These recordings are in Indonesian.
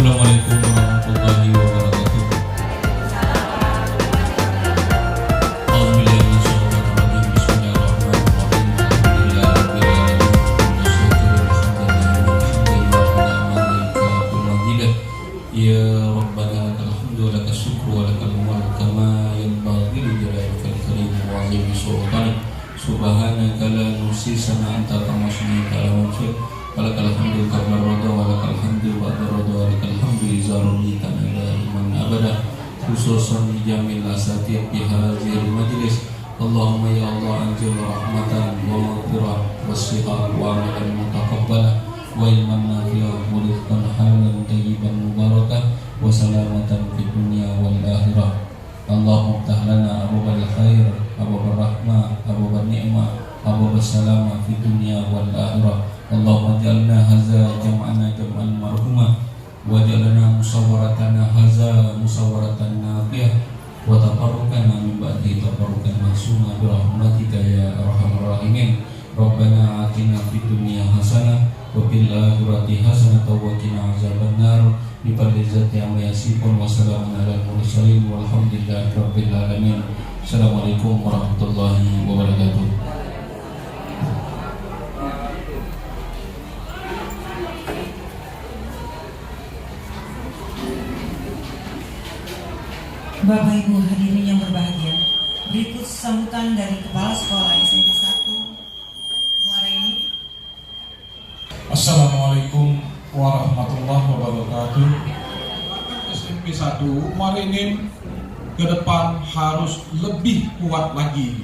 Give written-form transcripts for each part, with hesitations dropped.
Assalamualaikum warahmatullahi wabarakatuh. Ya Rabbana lakal hamdu wa lakal syukru wa lakal mulku kama yanbaghi li jalali karim wa 'azimi sultanik. Subhanaka la nuhsi sana'an anta kama asnaita ala nafsik. Walakal hamdu qabla ridha wa lakal hamdu ba'da ridha wa lakal hamdu idza radita ila iman abada. Khususan jamil asatid fi hadzal majlis. Allahumma ya Allah anzil rahmatan wa maghfirah was-sihah wa amalan mutaqabbalah wa ilman nafi'ah wa rizqan halalan tayyiban mubarakah wa salamatan fid dunya wal akhirah. Allahumma iftah lana abwaabal khair, abwaabur rahmah, abwaabun ni'mah, abwaabus salamah fid dunya wal akhirah. Allahumma ij'alna hadza jam'ana jam'an marhumah wa ij'alna musawwaratana hadza musawwaratan nafi'ah wa tafarraqana min ba'di tafarruqan mahsuna bi rahmatika ya arhamar rahimin. Rabbana atina fid dunya hasanah wa fil akhirati hasanah wa qina azabannar. Bi fadlillahi amma yasifun wa salamun alal mursalin walhamdulillahi rabbil alamin. Assalamualaikum warahmatullahi wabarakatuh. Bapak Ibu hadirin yang berbahagia, berikut sambutan dari Kepala Sekolah SMP 1 Muara Enim. Assalamualaikum warahmatullahi wabarakatuh. SMP 1 Muara Enim ke depan harus lebih kuat lagi,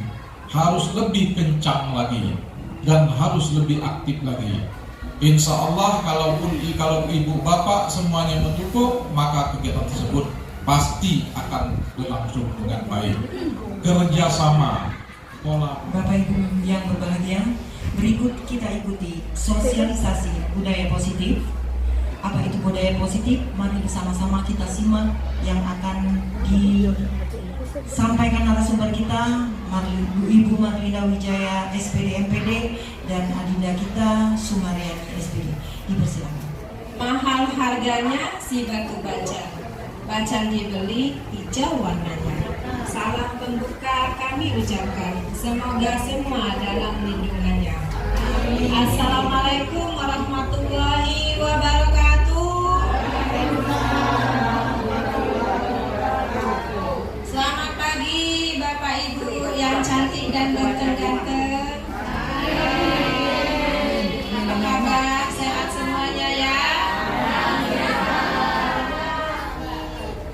harus lebih kencang lagi, dan harus lebih aktif lagi. Insya Allah kalau ibu bapak semuanya mendukung, maka kegiatan tersebut pasti akan berlangsung dengan baik. Kerjasama, pola. Bapak Ibu yang berbahagia, berikut kita ikuti sosialisasi budaya positif. Apa itu budaya positif? Mari bersama-sama kita simak yang akan disampaikan narasumber kita, Ibu Marlina Wijaya SPD MPD dan Adinda kita Sumariani SPD. Dipersilakan. Mahal harganya si batu bacan, bacan dibeli hijau warnanya. Salam pembuka kami ucapkan, semoga semua dalam lindungannya. Assalamualaikum warahmatullahi wabarakatuh. Selamat pagi Bapak Ibu yang cantik dan ganteng-ganteng. Apa kabar? Sehat semuanya ya?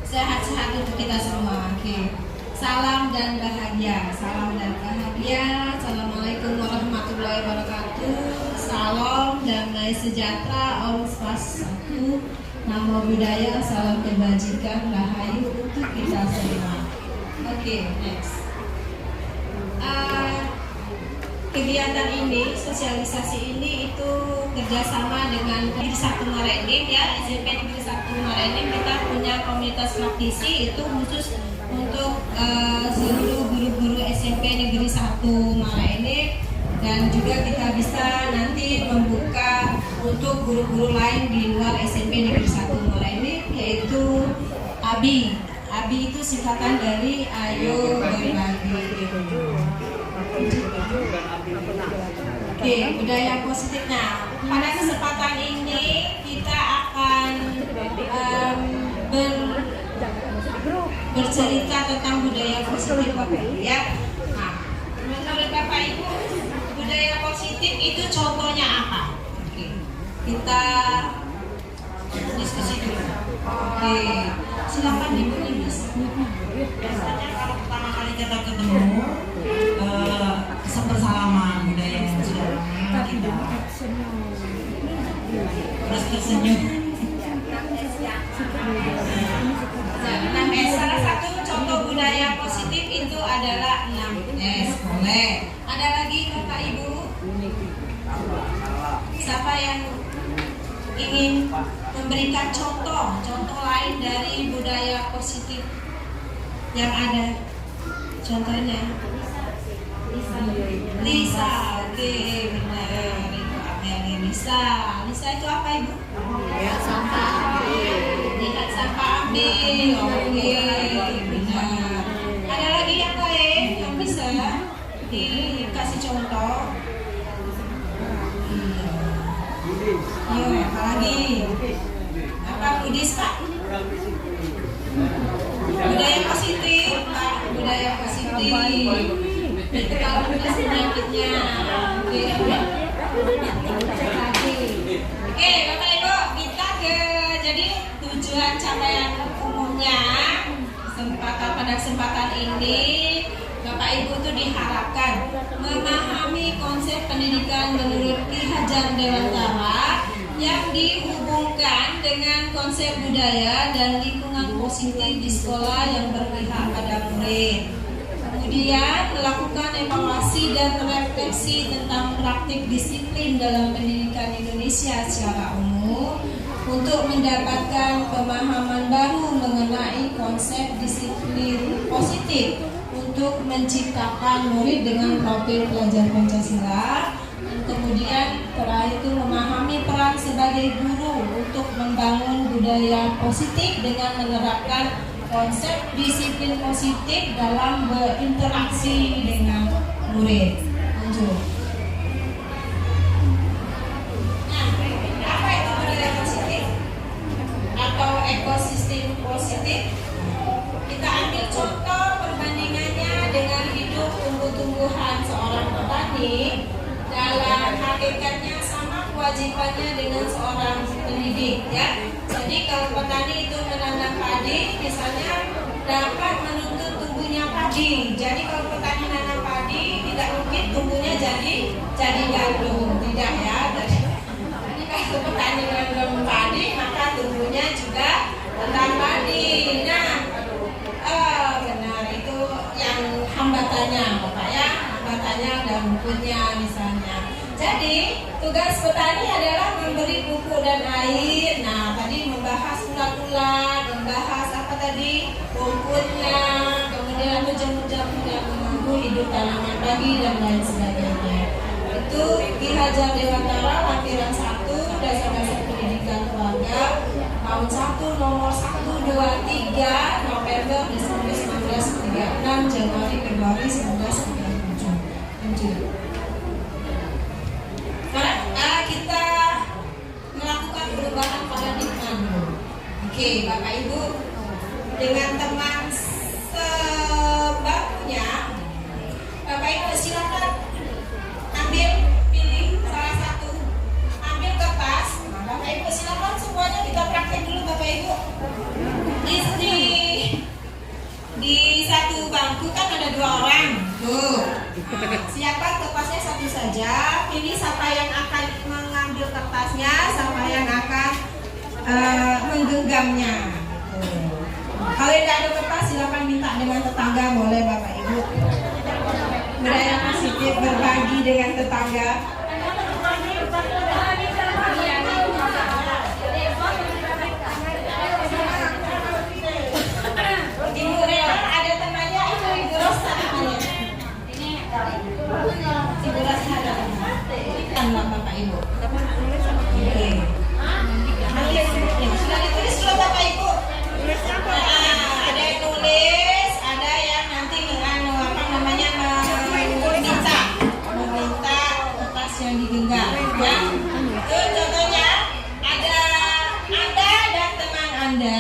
Sehat-sehat untuk kita semua. Oke. Salam dan bahagia. Salam dan bahagia. Assalamualaikum warahmatullahi wabarakatuh. Salam damai sejahtera. Om Swastiastu. Namo Buddhaya. Salam kebajikan. Rahayu untuk kita semua. Oke, next. Kegiatan ini, sosialisasi ini itu kerjasama dengan Negeri 1 Muara Enim ya, SMP Negeri 1 Muara Enim. Kita punya komunitas praktisi itu khusus untuk seluruh guru-guru SMP Negeri 1 Muara Enim, dan juga kita bisa nanti membuka untuk guru-guru lain di luar SMP Negeri 1 Muara Enim, yaitu ABI. ABI itu singkatan dari Ayo Berbagi. Oke, budaya positifnya. Pada kesempatan ini kita akan bercerita tentang budaya positif Bapak Ibu ya. Nah, menurut Bapak Ibu, budaya positif itu contohnya apa? Oke, kita diskusi dulu. Oke, silakan Ibu Lilis. Biasanya kalau pertama kali kita ketemu, bersalaman, budaya yang sudah lama kita terus tersenyum. Salah satu contoh budaya positif itu adalah 6S. Boleh. Ada lagi Bapak Ibu? Siapa yang ingin memberikan contoh lain dari budaya positif yang ada? Contohnya Lisa, oke, benar. Itu apa yang Lisa? Lisa itu apa Ibu? Ya, santai. Oke, benar. Ada lagi yang lain yang bisa dikasih contoh? Iya, apa lagi? Apa Budis, Pak? Budaya positif, Pak. Budaya positif. Itu kalau Budis penyakitnya. Oke, Bapak Ibu, kita jadi tujuan capaian umumnya pada kesempatan ini, Bapak Ibu itu diharapkan memahami konsep pendidikan menurut Ki Hajar Dewantara yang dihubungkan dengan konsep budaya dan lingkungan positif di sekolah yang berpihak pada murid. Kemudian melakukan evaluasi dan refleksi tentang praktik disiplin dalam pendidikan Indonesia secara umum untuk mendapatkan pemahaman baru mengenai konsep disiplin positif untuk menciptakan murid dengan profil pelajar Pancasila. Kemudian terakhir itu memahami peran sebagai guru untuk membangun budaya positif dengan menerapkan konsep disiplin positif dalam berinteraksi dengan murid. Lanjut. Nah, apa itu budaya positif atau ekosistem positif? Kita ambil contoh perbandingannya dengan hidup tumbuh-tumbuhan seorang petani. Dalam hakikatnya sama kewajibannya dengan seorang pendidik, ya. Jadi kalau petani itu menanam padi, misalnya dapat menuntut tumbuhnya padi. Jadi kalau petani menanam padi, tidak mungkin tumbuhnya jadi gandum, tidak ya. Jadi kalau petani menanam padi, maka tumbuhnya juga tentang padi. Nah, benar itu yang hambatannya, Bapak ya. Hambatannya ada rumputnya misalnya. Jadi tugas petani adalah memberi pupuk dan air. Nah, tadi membahas ulat-ulat, membahas apa tadi, rumputnya, kemudian jamur-jamur yang mengganggu hidup tanaman padi dan lain sebagainya. Itu Ki Hajar Dewantara lampiran 1 Dasar-dasar Pendidikan Keluarga tahun 1 nomor 123 November Desember 1936 Januari Februari 1937. Sekarang kita melakukan perubahan paradigma dulu. Oke, Bapak Ibu, dengan teman sebangkunya, Bapak Ibu silakan pilih salah satu, ambil kertas. Nah, Bapak Ibu silakan semuanya kita praktek dulu, Bapak Ibu. Di satu bangku kan ada 2 orang, tuh. Nah, siapa kertasnya satu saja, pilih siapa yang akan mengambil kertasnya, siapa yang akan menggenggamnya. Kalau tidak ada kertas, silakan minta dengan tetangga, boleh Bapak Ibu. Budaya positif berbagi dengan tetangga. Ibu Rela ada temannya, itu Ibu Rosa namanya. Ibu Rosa ada teman Bapak Ibu. Oke. Sudah ditulis dulu Bapak Ibu. Ada yang tulis, ada yang nanti meminta kertas yang digenggam. Ya. Itu contohnya ada Anda dan teman Anda.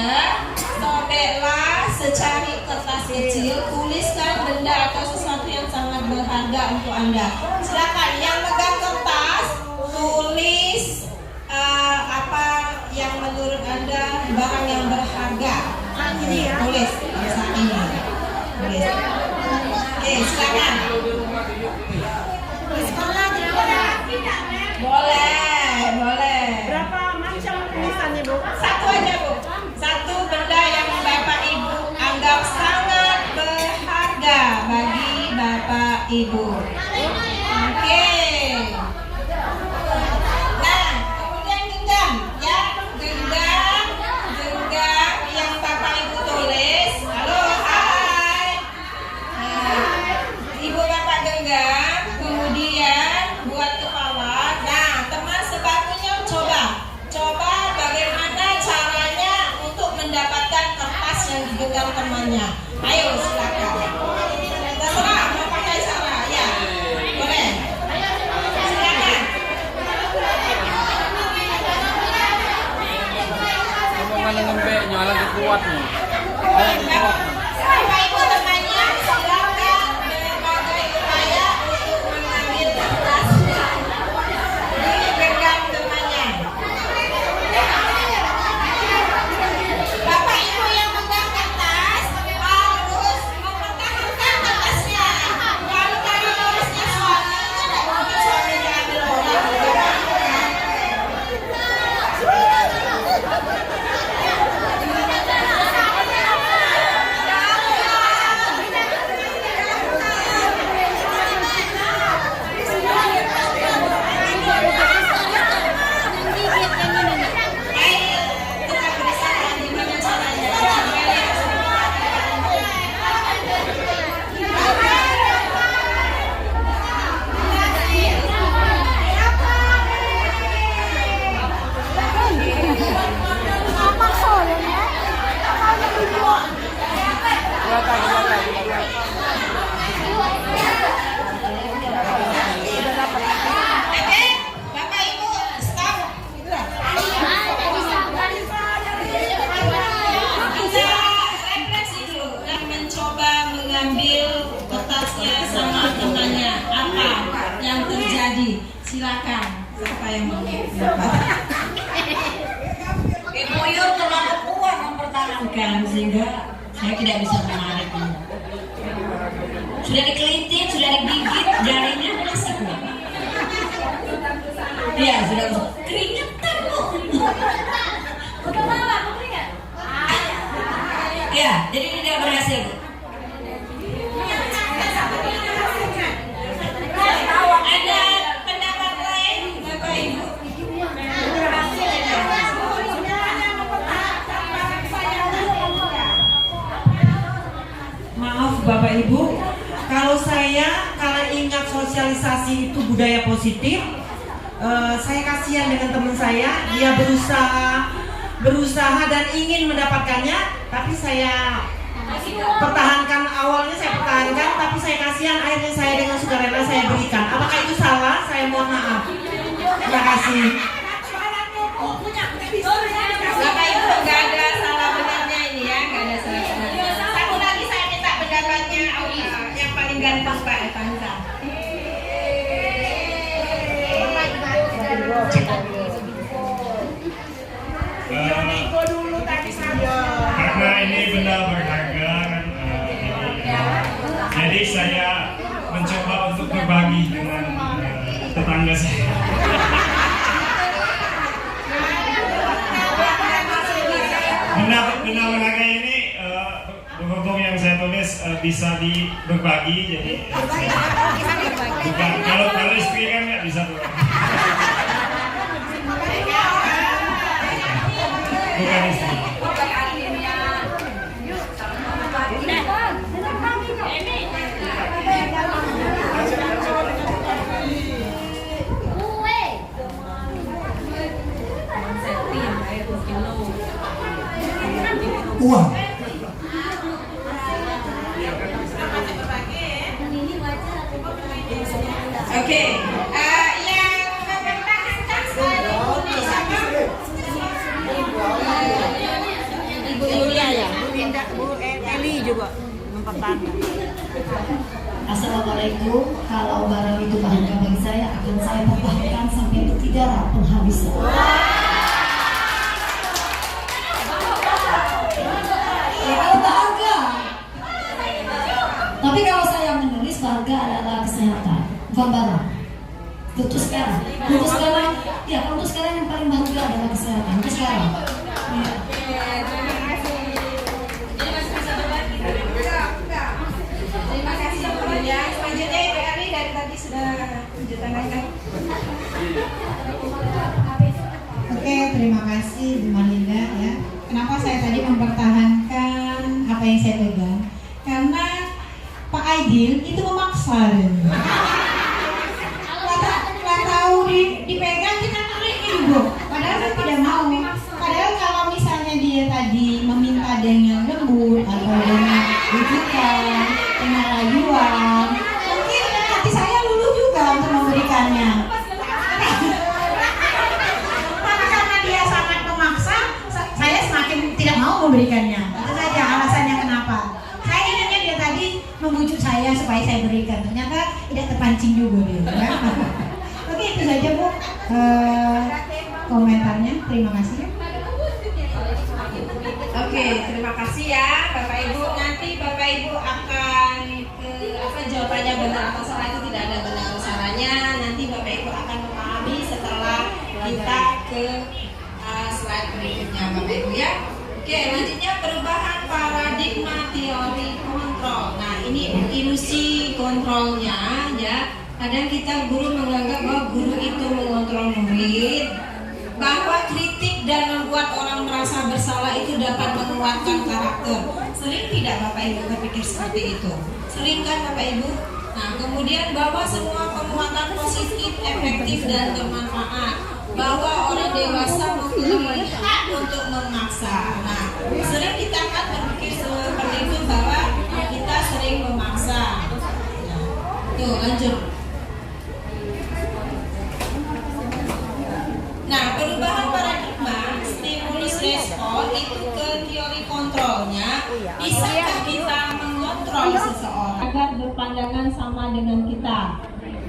Sobeklah secari kertas kecil, tuliskan benda atau sesuatu yang sangat berharga untuk Anda. Silakan yang megang kertas, tulis apa yang menurut Anda barang yang berharga. Tulis saat ini. Tulis. Oke, silakan. Boleh. Berapa macam tulisannya, Bu? Satu aja, Bu. Satu benda yang Bapak Ibu anggap sangat berharga bagi Bapak Ibu. Oke. Nah, kemudian genggam, ya. Genggam yang Bapak Ibu tulis. Halo, hai. Ibu Bapak kuatnya. Bapak Ibu temannya silakan berbagai upaya untuk mengambil kertasnya. Dipegang temannya. Bapak Ibu yang pegang kertas harus mempertahankan kertasnya. Kalau tadi nulisnya suami, tidak mungkin suami diambil orang. Bapak Ibu, stop. Kita refleksi dulu dan mencoba mengambil kertasnya sama temannya. Apa yang terjadi? Silakan. Siapa yang mau? Ibu Yul terlalu kuat mempertahankan sehingga saya tidak bisa menariknya. Sudah dikelitin, sudah digigit, jarinya masih kuat. Iya, sudah keringetan loh. Ya, jadi tidak berhasil. Ada pendapat lain, Bapak Ibu? Maaf Bapak Ibu, kalau ingat sosialisasi itu budaya positif, saya kasihan dengan teman saya, dia berusaha dan ingin mendapatkannya, tapi saya pertahankan, awalnya saya pertahankan, tapi saya kasihan, akhirnya saya dengan sukarela saya berikan. Apakah itu salah? Saya mohon maaf. Terima kasih. Bapak Ibu nggak ada salah benarnya ini ya, nggak ada salah benarnya. Satu lagi saya minta pendapatnya yang paling ganteng Pak Evansa. Karena ini benda berharga kan, jadi saya mencoba untuk berbagi dengan tetangga saya. Benda berharga ini buku yang saya tulis bisa berbagi, jadi bukan kalau istri kan nggak bisa berbagi. Bukan istri. Uang. Oke, yang mempertahankan selalu siapa? Ibu Yulia ya, Bu Eli juga mempertahankan. Assalamualaikum. Kalau barang itu berharga bagi saya, akan saya pertahankan sampai tidak penghabisan. Kalau berharga, tapi kalau saya menulis berharga adalah kesehatan, bukan barang. Untuk sekarang, ya untuk sekarang yang paling berharga adalah kesehatan. Untuk sekarang. Ya. Terima kasih ya. Selanjutnya Ibu Eli dari tadi sudah tunjuk tangankan. Oke, terima kasih Bu Malinda ya. Kenapa saya tadi mempertahankan apa yang saya pegang? Karena Pak Aidil itu memaksa. Nggak tahu dipegang kita tarik ibu. Padahal saya tidak mau. Padahal kalau misalnya dia tadi meminta dengan lembut atau dengan rujukan, dengan rayuan, mungkin hati saya luluh juga untuk memberikannya. Karena dia sangat memaksa, saya semakin tidak mau memberikannya. saya berikan. Ternyata tidak terpancing juga dia. Ya. Oke, itu saja Bu komentarnya. Terima kasih ya. Oke, terima kasih ya Bapak Ibu. Nanti Bapak Ibu akan jawabannya benar atau salah itu tidak ada benar atau salahnya. Nanti Bapak Ibu akan memahami setelah kita ke slide berikutnya Bapak Ibu ya. Oke, lanjutnya perubahan paradigma teori kontrol. Nah, ini ilusi kontrolnya ya. Kadang kita guru menganggap bahwa guru itu mengontrol murid, bahwa kritik dan membuat orang merasa bersalah itu dapat menguatkan karakter. Sering tidak Bapak Ibu berpikir seperti itu? Sering kan Bapak Ibu? Nah, kemudian bahwa semua penguatan positif, efektif dan bermanfaat, bahwa orang dewasa mempunyai hak untuk memaksa. Nah, sering kita kan berpikir seperti itu bahwa kita sering memaksa. Tuh, lanjut. Nah, perubahan paradigma stimulus respon itu ke teori kontrolnya. Bisakah kita mengontrol seseorang agar berpandangan sama dengan kita?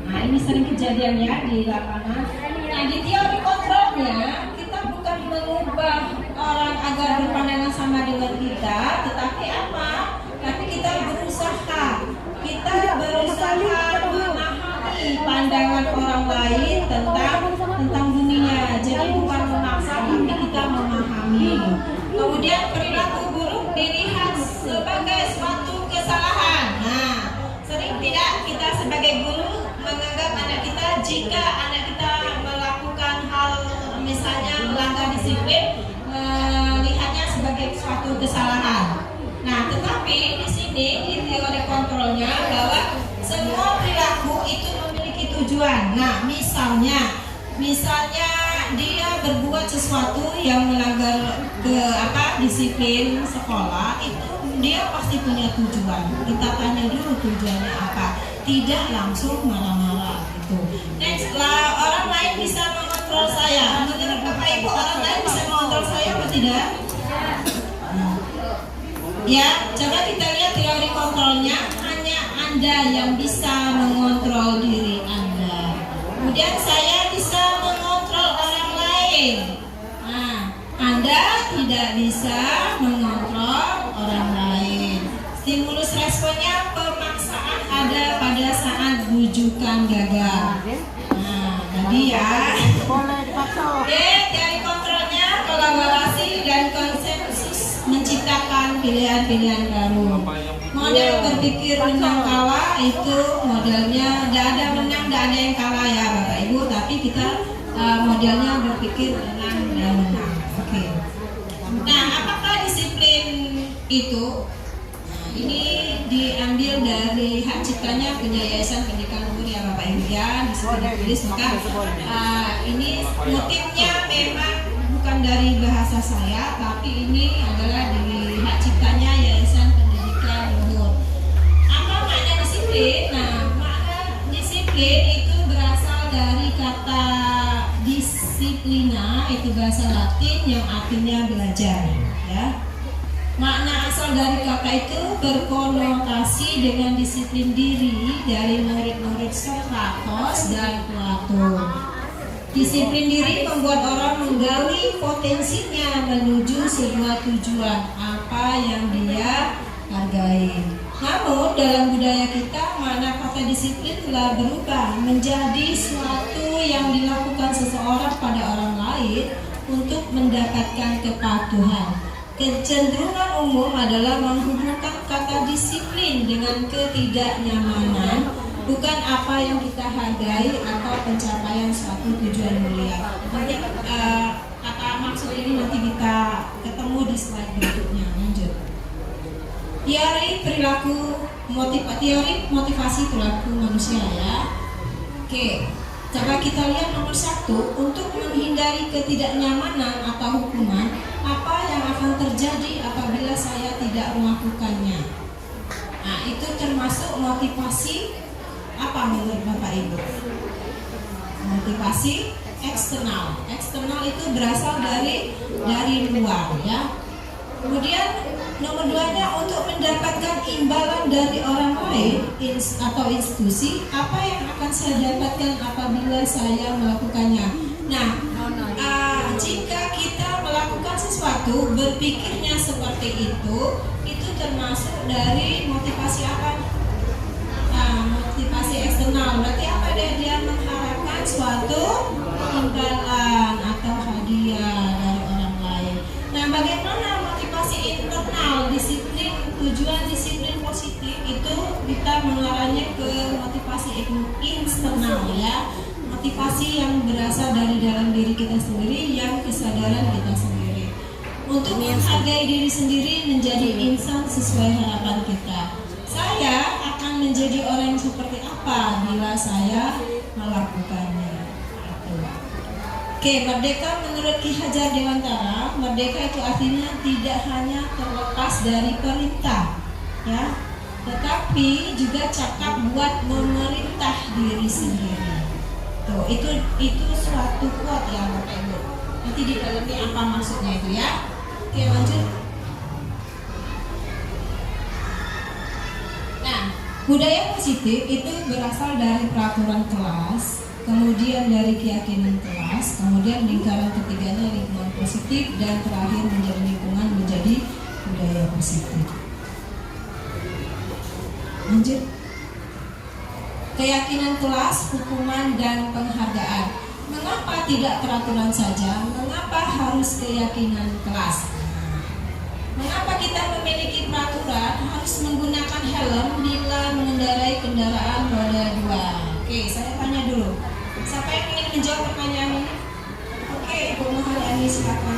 Nah, ini sering kejadian ya di lapangan. Nah, di teori kontrolnya kita bukan mengubah orang agar berpandangan sama dengan kita, tetapi apa? Tapi kita berusaha memahami pandangan orang lain tentang dunia. Jadi bukan memaksa, tapi kita memahami. Kemudian perilaku buruk dilihat sebagai suatu kesalahan. Nah, sering tidak kita sebagai guru menganggap anak kita, jika anak kita melakukan hal misalnya melanggar disiplin, melihatnya sebagai suatu kesalahan. Nah, tetapi di sini di teori kontrolnya bahwa semua perilaku itu memiliki tujuan. Nah, misalnya dia berbuat sesuatu yang melanggar disiplin sekolah, itu dia pasti punya tujuan. Kita tanya dulu tujuannya apa. Tidak langsung marah-marah gitu. Next, orang lain bisa mengontrol saya. Menurut Bapak Ibu, orang lain bisa mengontrol saya atau tidak? Ya, coba kita lihat teori kontrolnya. Hanya Anda yang bisa mengontrol diri Anda. Kemudian saya bisa mengontrol orang lain. Nah, Anda tidak bisa mengontrol orang lain. Stimulus responnya pemaksaan ada pada saat bujukan gagal. Nah, tadi ya. Oke, teori kontrolnya kolaborasi dan konsensus menciptakan pilihan-pilihan baru. Model berpikir menang kalah itu modelnya tidak ada menang, tidak ada yang kalah ya Bapak Ibu, tapi kita modelnya berpikir menang dan menang. Oke. Nah, apakah disiplin itu? Nah, ini diambil dari hak ciptanya punya Yayasan Pendidikan Luhur ya Bapak Ibu ya. Di sini ditulis, maka ini motifnya memang bukan dari bahasa saya, tapi ini adalah dari hak ciptanya Yayasan Pendidikan Luhur. Apa makna disiplin? Nah, makna disiplin itu berasal dari kata disiplina, itu bahasa Latin yang artinya belajar ya. Makna asal dari kata itu berkonotasi dengan disiplin diri dari murid-murid Sokrates dan Plato. Disiplin diri membuat orang menggali potensinya menuju sebuah tujuan apa yang dia hargai. Namun dalam budaya kita makna kata disiplin telah berubah menjadi suatu yang dilakukan seseorang pada orang lain untuk mendapatkan kepatuhan. Kecenderungan umum adalah menghubungkan kata disiplin dengan ketidaknyamanan, bukan apa yang kita hargai atau pencapaian suatu tujuan mulia. Nanti kata maksud ini nanti kita ketemu di slide berikutnya. Lanjut. Teori motivasi perilaku manusia ya. Oke, coba kita lihat nomor 1. Untuk menghindari ketidaknyamanan atau hukuman, apa yang akan terjadi apabila saya tidak melakukannya? Nah, itu termasuk motivasi apa menurut Bapak Ibu? Motivasi eksternal. Eksternal itu berasal dari luar ya. Kemudian Nomor 2-nya untuk mendapatkan imbalan dari orang lain atau institusi, apa yang akan saya dapatkan apabila saya melakukannya. Nah, jika kita melakukan sesuatu, berpikirnya seperti itu termasuk dari motivasi apa? Motivasi eksternal. Berarti apa dia mengharapkan suatu imbalan atau hadiah dari orang lain. Nah, bagaimana motivasi internal, disiplin, tujuan disiplin positif itu kita mengarahnya ke motivasi eksternal ya. Motivasi yang berasal dari dalam diri kita sendiri, yang kesadaran kita sendiri. Untuk menghargai diri sendiri, menjadi insan sesuai harapan kita. Saya akan menjadi orang yang seperti apa bila saya melakukannya. Oke, merdeka menurut Ki Hajar Dewantara, merdeka itu artinya tidak hanya terlepas dari perintah, ya, tetapi juga cakap buat memerintah diri sendiri. Tuh, itu suatu quote ya Bapak Ibu. Nanti didalami apa maksudnya itu ya. Oke, lanjut. Nah, budaya positif itu berasal dari peraturan kelas, kemudian dari keyakinan kelas, kemudian lingkaran ketiganya lingkungan positif, dan terakhir menjadi lingkungan menjadi budaya positif. Lanjut. Keyakinan kelas, hukuman, dan penghargaan. Mengapa tidak peraturan saja? Mengapa harus keyakinan kelas? Mengapa kita memiliki peraturan harus menggunakan helm bila mengendarai kendaraan roda 2? Oke, saya tanya dulu. Siapa yang ingin menjawab pertanyaan ini? Oke, Ibu Muharyani silakan.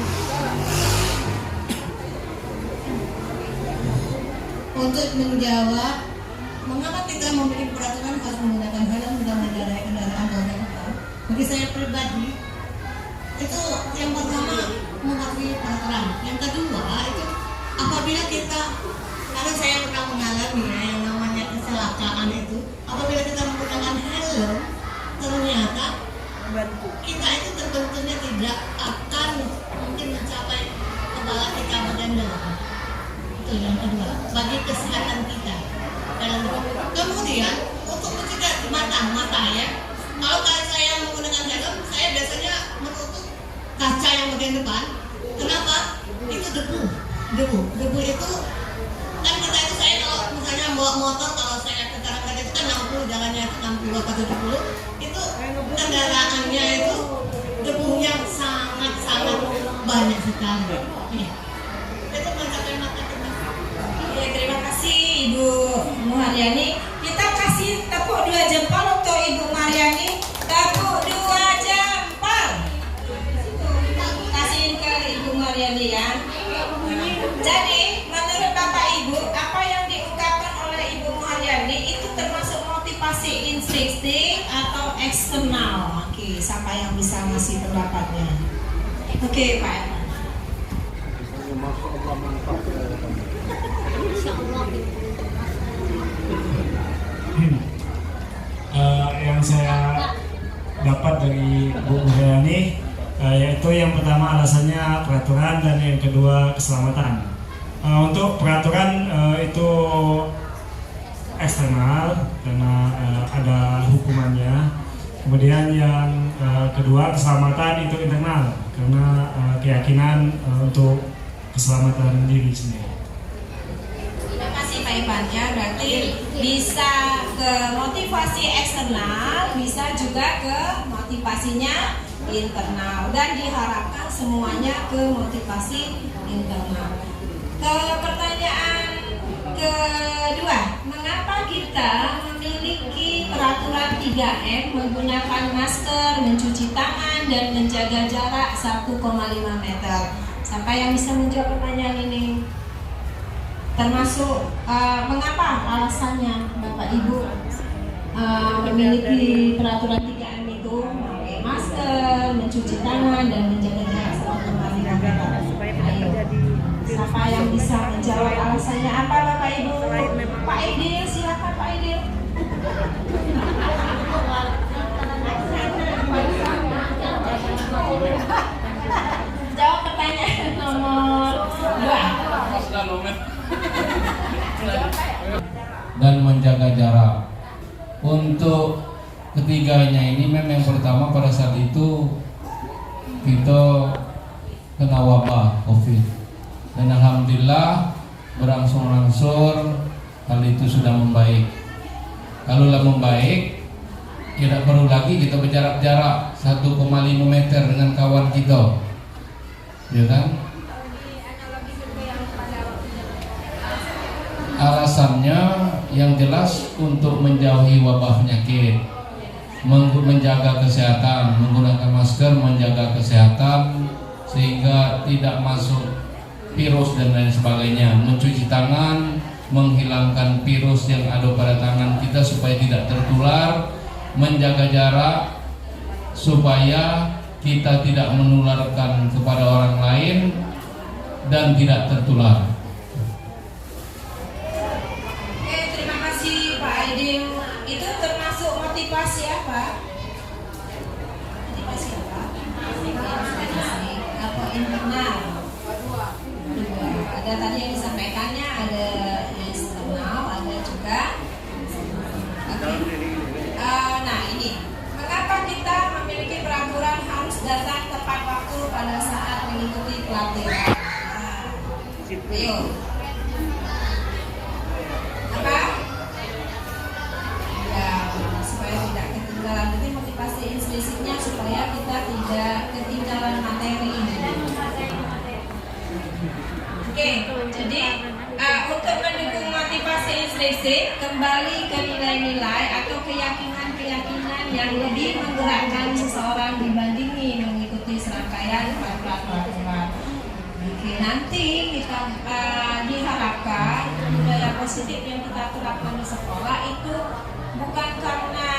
Untuk menjawab mengapa kita memiliki peraturan harus menggunakan helm dalam mengendarai kendaraan roda 2? Bagi saya pribadi, itu yang pertama mematuhi peraturan. Yang kedua itu apabila kita, karena saya pernah mengalami ya, yang namanya kecelakaan itu, apabila kita menggunakan helm, ternyata kita itu terbentuknya tidak akan mungkin mencapai kepala kita bagian dalam. Itu yang kedua, bagi kesehatan kita. Kemudian untuk mencegah mata ya, kalau saya menggunakan helm, saya biasanya menutup kaca yang bagian depan. Kenapa? Itu debu itu kan kita itu, saya kalau misalnya bawa motor, kalau saya kendaraan itu kan 60, jalannya itu 60 atau 70, itu kendaraannya itu debunya sangat banyak sekali. Itu mencapai mata kita. Ya, terima kasih Ibu Muharyani. Kita kasih tepuk 2 jempol untuk Ibu Muharyani. Tepuk 2 jempol. Kasihin ke Ibu Muharyani ya. Jadi, menurut Bapak Ibu, apa yang diungkapkan oleh Ibu Muharyani itu termasuk motivasi intrinsik atau eksternal? Oke, siapa yang bisa ngasih pendapatnya? Oke, Pak Erman. Yang saya dapat dari Bu Muharyani, yaitu yang pertama alasannya peraturan, dan yang kedua keselamatan. Untuk peraturan itu eksternal karena ada hukumannya. Kemudian yang kedua keselamatan itu internal karena keyakinan untuk keselamatan diri sendiri. Terima kasih Pak Ivan ya. Berarti bisa ke motivasi eksternal, bisa juga ke motivasinya internal, dan diharapkan semuanya ke motivasi internal. Ke pertanyaan kedua, mengapa kita memiliki peraturan 3M menggunakan masker, mencuci tangan, dan menjaga jarak 1,5 meter? Siapa yang bisa menjawab pertanyaan ini? Termasuk mengapa alasannya Bapak Ibu memiliki peraturan 3M itu, memakai masker, mencuci tangan, dan menjaga jarak 1,5 meter? Ayo, siapa yang bisa menjawab alasannya apa Bapak Ibu? Pak Idil, silakan Pak Idil. Jawab pertanyaan nomor 2. dan menjaga jarak. Untuk ketiganya ini memang yang pertama pada saat itu kita kena wabah COVID dan alhamdulillah berangsur-angsur hal itu sudah membaik. Kalaulah membaik, tidak perlu lagi kita berjarak-jarak 1,5 meter dengan kawan kita, ya kan? Alasannya yang jelas untuk menjauhi wabah penyakit, menjaga kesehatan, menggunakan masker, menjaga kesehatan sehingga tidak masuk virus dan lain sebagainya, mencuci tangan, menghilangkan virus yang ada pada tangan kita supaya tidak tertular, menjaga jarak supaya kita tidak menularkan kepada orang lain dan tidak tertular. Terima kasih Pak Aidil. Itu termasuk motivasi apa? Motivasi apa? Atau internal? Ada tadi yang disampaikannya, ada eksternal, ada juga. Nah ini, mengapa kita memiliki peraturan harus datang tepat waktu pada saat mengikuti pelatihan? Ayo. Apa? Ya, supaya tidak ketinggalan. Jadi motivasi intrinsipnya supaya kita tidak ketinggalan materi ini. Oke, jadi untuk mendukung motivasi intrinsik, kembali ke nilai-nilai atau keyakinan-keyakinan yang lebih menggerakkan seseorang dibandingi mengikuti serangkaian peraturan. Oke, nanti kita diharapkan budaya positif yang kita terapkan di sekolah itu bukan karena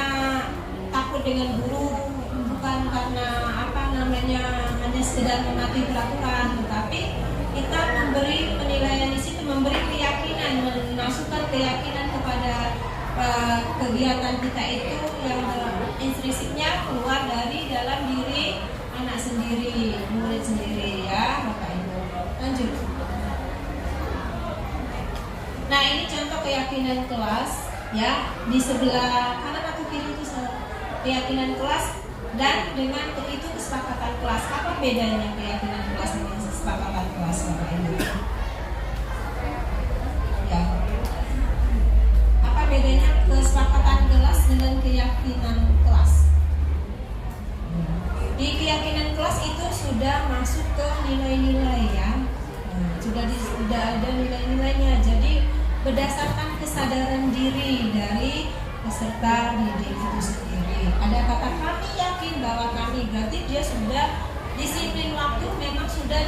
takut dengan guru, bukan karena hanya sekedar mematuhi peraturan, tetapi kita memberi penilaian di situ, memberi keyakinan, memasukkan keyakinan kepada kegiatan kita itu yang intrinsipnya keluar dari dalam diri anak sendiri, murid sendiri, ya Bapak Ibu. Lanjut. Nah ini contoh keyakinan kelas, ya di sebelah kanan atau kiri itu keyakinan kelas dan dengan itu kesepakatan kelas. Apa bedanya keyakinan kelas dengan kesepakatan kelas, Bapak Ibu? Ya. Apa bedanya kesepakatan kelas dengan keyakinan kelas? Di keyakinan kelas itu sudah masuk ke nilai-nilai, ya. Sudah ada nilai-nilainya. Jadi berdasarkan kesadaran diri dari peserta didik itu sendiri. Ada kata kami yakin bahwa kami, berarti dia sudah disiplin waktu, memang sudah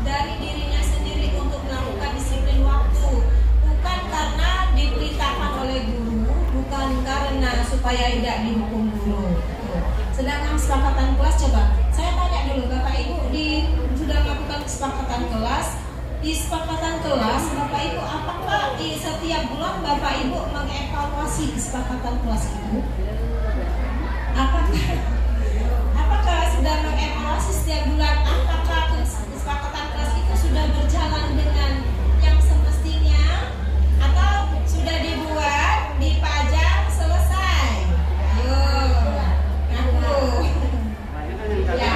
dari dirinya sendiri untuk melakukan disiplin waktu, bukan karena diperintahkan oleh guru, bukan karena supaya tidak dihukum guru. Sedangkan kesepakatan kelas, coba saya tanya dulu Bapak Ibu, sudah melakukan kesepakatan kelas. Di kesepakatan kelas, Bapak Ibu, apakah di setiap bulan Bapak Ibu mengevaluasi kesepakatan kelas itu? Apakah sudah mengevaluasi setiap bulan? Apakah kesepakatan kelas itu sudah berjalan dengan yang semestinya? Atau sudah dibuat, dipajang, selesai? Ayo, ngaku. Ya,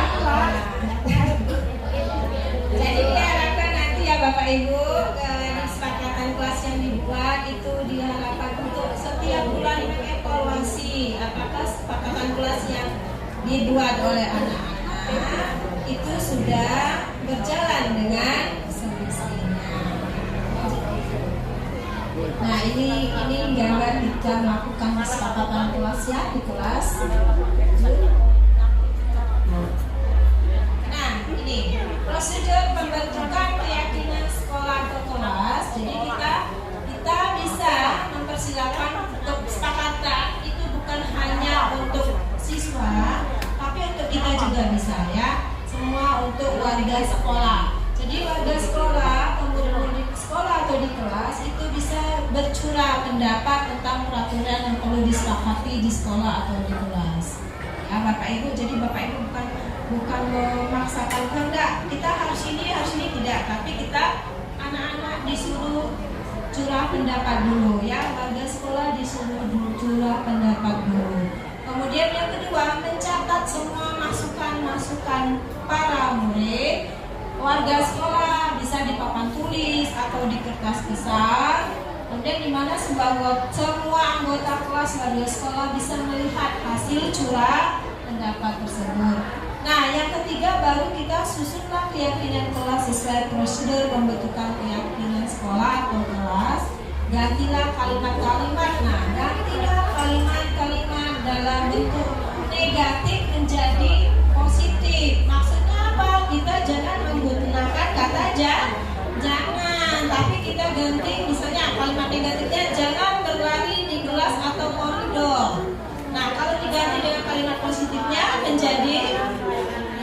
jadi diharapkan nanti ya Bapak Ibu, kesepakatan kelas yang dibuat itu diharapkan untuk setiap bulan mengevaluasi apakah kesepakatan kelas yang dibuat oleh anak-anak itu sudah berjalan dengan semestinya. Nah ini gambar kita melakukan kesepakatan kelas ya di kelas. Nah ini prosedur pembentukan keyakinan sekolah atau kelas. Jadi kita bisa mempersilakan untuk kesepakatan itu bukan hanya untuk siswa, tapi untuk kita juga bisa, ya, semua untuk warga sekolah. Jadi warga sekolah, murid-murid sekolah atau di kelas itu bisa bercurah pendapat tentang peraturan yang perlu disepakati di sekolah atau di kelas. Ya Bapak Ibu, jadi Bapak Ibu bukan memaksakan kehendak kita harus ini tidak, tapi kita anak-anak disuruh curah pendapat dulu ya, warga sekolah disuruh curah pendapat dulu. Kemudian yang kedua, mencatat semua masukan-masukan para murid. Warga sekolah bisa di papan tulis atau di kertas besar. Kemudian di mana semua anggota kelas warga sekolah bisa melihat hasil curah pendapat tersebut. Nah, yang ketiga baru kita susunlah keyakinan kelas sesuai prosedur pembentukan keyakinan sekolah atau kelas. Gantilah kalimat-kalimat. Nah, gantilah kalimat-kalimat dalam bentuk negatif menjadi positif. Maksudnya apa? Kita jangan menggunakan kata jangan, tapi kita ganti misalnya kalimat negatifnya jangan berlari di kelas atau koridor. Nah, kalau diganti dengan kalimat positifnya menjadi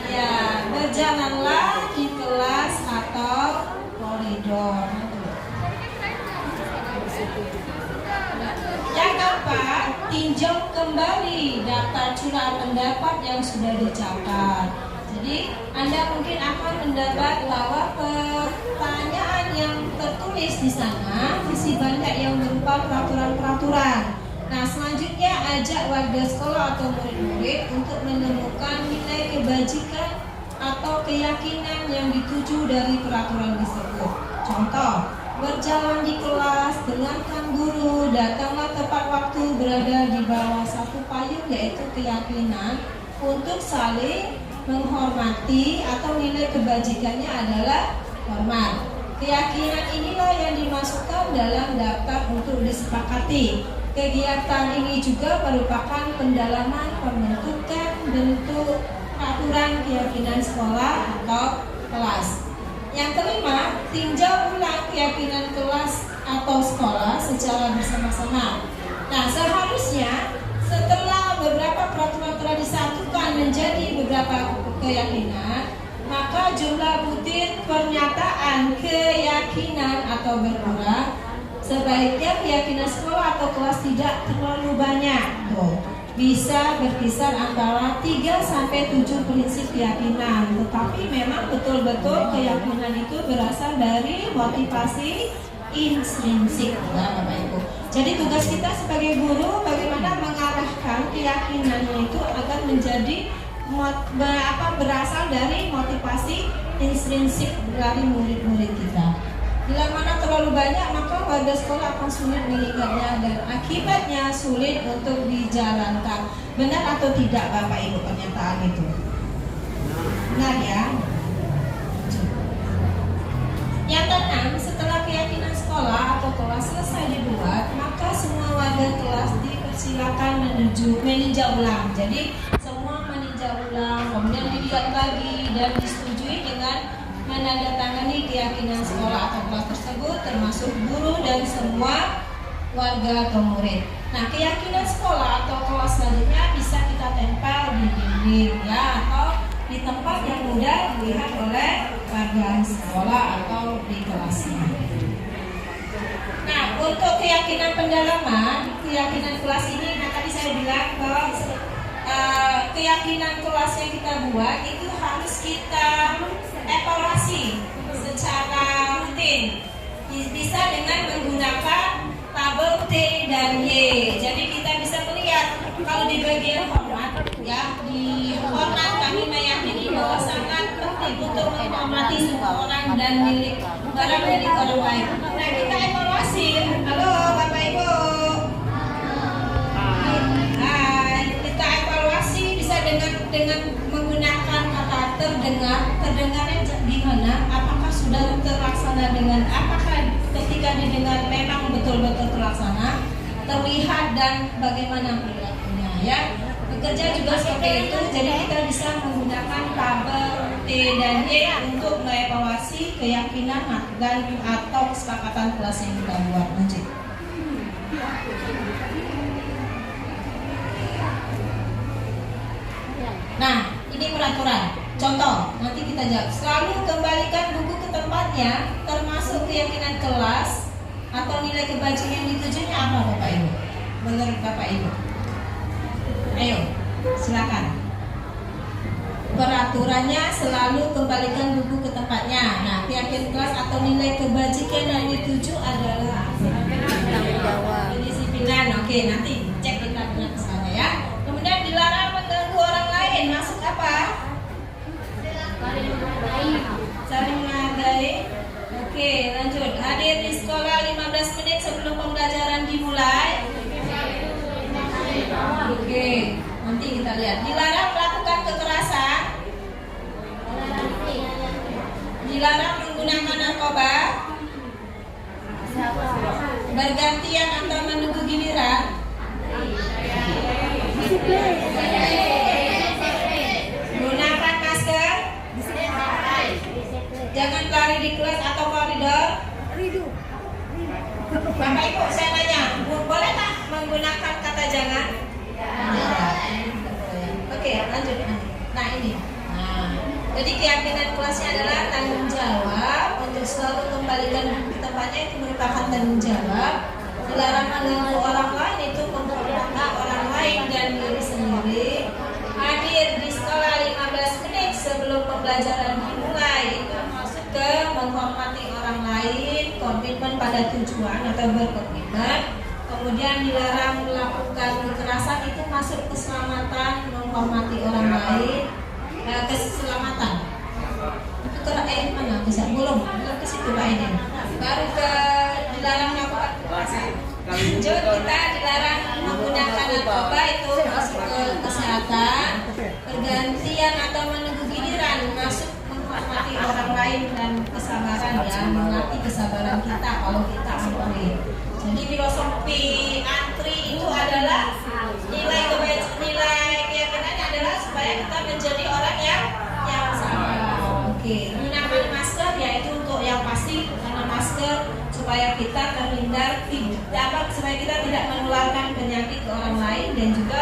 ya berjalanlah di kelas atau koridor. Yang keempat, tinjau kembali daftar curah pendapat yang sudah dicatat. Jadi Anda mungkin akan mendapat bahwa pertanyaan yang tertulis di sana masih banyak yang berupa peraturan-peraturan. Nah, selanjutnya ajak warga sekolah atau murid-murid untuk menemukan nilai kebajikan atau keyakinan yang dituju dari peraturan tersebut. Contoh, berjalan di kelas, dengarkan guru, datanglah tepat waktu, berada di bawah satu payung, yaitu keyakinan untuk saling menghormati atau nilai kebajikannya adalah hormat. Keyakinan inilah yang dimasukkan dalam daftar untuk disepakati. Kegiatan ini juga merupakan pendalaman pembentukan bentuk peraturan keyakinan sekolah atau kelas. Yang kelima, tinjau ulang keyakinan kelas atau sekolah secara bersama-sama. Nah, seharusnya setelah beberapa peraturan telah disatukan menjadi beberapa keyakinan, maka jumlah butir pernyataan keyakinan atau berkurang. Sebaiknya keyakinan sekolah atau kelas tidak terlalu banyak. Bisa berkisar antara 3 sampai 7 prinsip keyakinan. Tetapi memang betul-betul keyakinan itu berasal dari motivasi intrinsik, ya Bapak Ibu. Jadi tugas kita sebagai guru bagaimana mengarahkan keyakinannya itu agar menjadi berasal dari motivasi intrinsik dari murid-murid kita. Bila mana terlalu banyak maka warga sekolah akan sulit mengingatnya dan akibatnya sulit untuk dijalankan. Benar atau tidak Bapak Ibu pernyataan itu? Benar ya? Yang keenam, setelah keyakinan sekolah atau kelas selesai dibuat, maka semua warga kelas dipersilakan meninjau ulang. Jadi semua meninjau ulang, kemudian dilihat lagi dan disetujui dengan menandatangani keyakinan sekolah atau kelas tersebut, termasuk guru dan semua warga atau murid. Nah, keyakinan sekolah atau kelas selanjutnya bisa kita tempel di dinding ya, atau di tempat yang mudah dilihat oleh warga sekolah atau di kelasnya. Nah, untuk keyakinan pendalaman, keyakinan kelas ini, nah tadi saya bilang bahwa keyakinan kelas yang kita buat itu harus kita evaluasi secara rutin. Bisa dengan menggunakan tabel T dan Y. Jadi kita bisa melihat kalau di bagian hormat ya, di hormat kami meyakini bahwa sangat penting untuk menghormati semua orang dan barang milik orang lain. Nah, kita evaluasi. Halo Bapak Ibu. Hai, kita evaluasi bisa dengan menggunakan kata terdengarnya di mana, apakah sudah terlaksana dengan, apakah ketika didengar memang betul-betul terlaksana, terlihat dan bagaimana perilakunya ya. Bekerja juga seperti itu, jadi kita bisa menggunakan tabel T dan Y untuk mengevaluasi keyakinan dan atau kesepakatan kelas yang kita buat. Lanjut. Nah, ini peraturan. Contoh, nanti kita jawab. Selalu kembalikan buku ke tempatnya, termasuk keyakinan kelas atau nilai kebajikan yang ditujunya apa Bapak Ibu? Menurut Bapak Ibu? Ayo, silakan. peraturannya selalu kembalikan buku ke tempatnya. Nah, keyakinan kelas atau nilai kebajikan yang dituju adalah kedisiplinan. Oke, nanti cek kitabnya ke sana ya. Kemudian dilarang mengganggu orang lain. Masuk apa? Saling menghargai. Oke, lanjut. Hadir di sekolah 15 menit sebelum pembelajaran dimulai. Oke, nanti kita lihat. Dilarang melakukan kekerasan. Dilarang menggunakan narkoba. Bergantian atau menunggu giliran. Gunakan masker. Jangan lari di kelas atau koridor. Bapak Ibu, saya nanya, boleh tak menggunakan kata jangan? Oke, lanjut. Nah, ini. Jadi keyakinan kelasnya adalah tanggung jawab untuk selalu kembalikan buku ke tempatnya, itu merupakan tanggung jawab. Dilarang mengganggu orang lain, itu memperhatikan orang lain dan diri sendiri. Hadir di sekolah 15 menit sebelum pembelajaran dimulai, itu masuk ke menghormati orang lain, komitmen pada tujuan atau berkomitmen. Kemudian dilarang melakukan kekerasan, itu masuk keselamatan, menghormati orang lain, keselamatan. Itu mana bisa belum ke situ Pak ini. Baru ke dilarang melakukan kekerasan. Lanjut, kita dilarang menggunakan narkoba, itu masuk ke kesehatan. Pergantian atau menunggu giliran, masuk menghormati orang lain dan kesabaran, ya, melatih kesabaran kita kalau kita antri. Jadi filosofi antri itu adalah nilai keyakinannya adalah supaya kita menjadi orang yang sabar. Oke, menggunakan masker yaitu untuk yang pasti, karena masker supaya kita terhindar supaya kita tidak menularkan penyakit ke orang lain, dan juga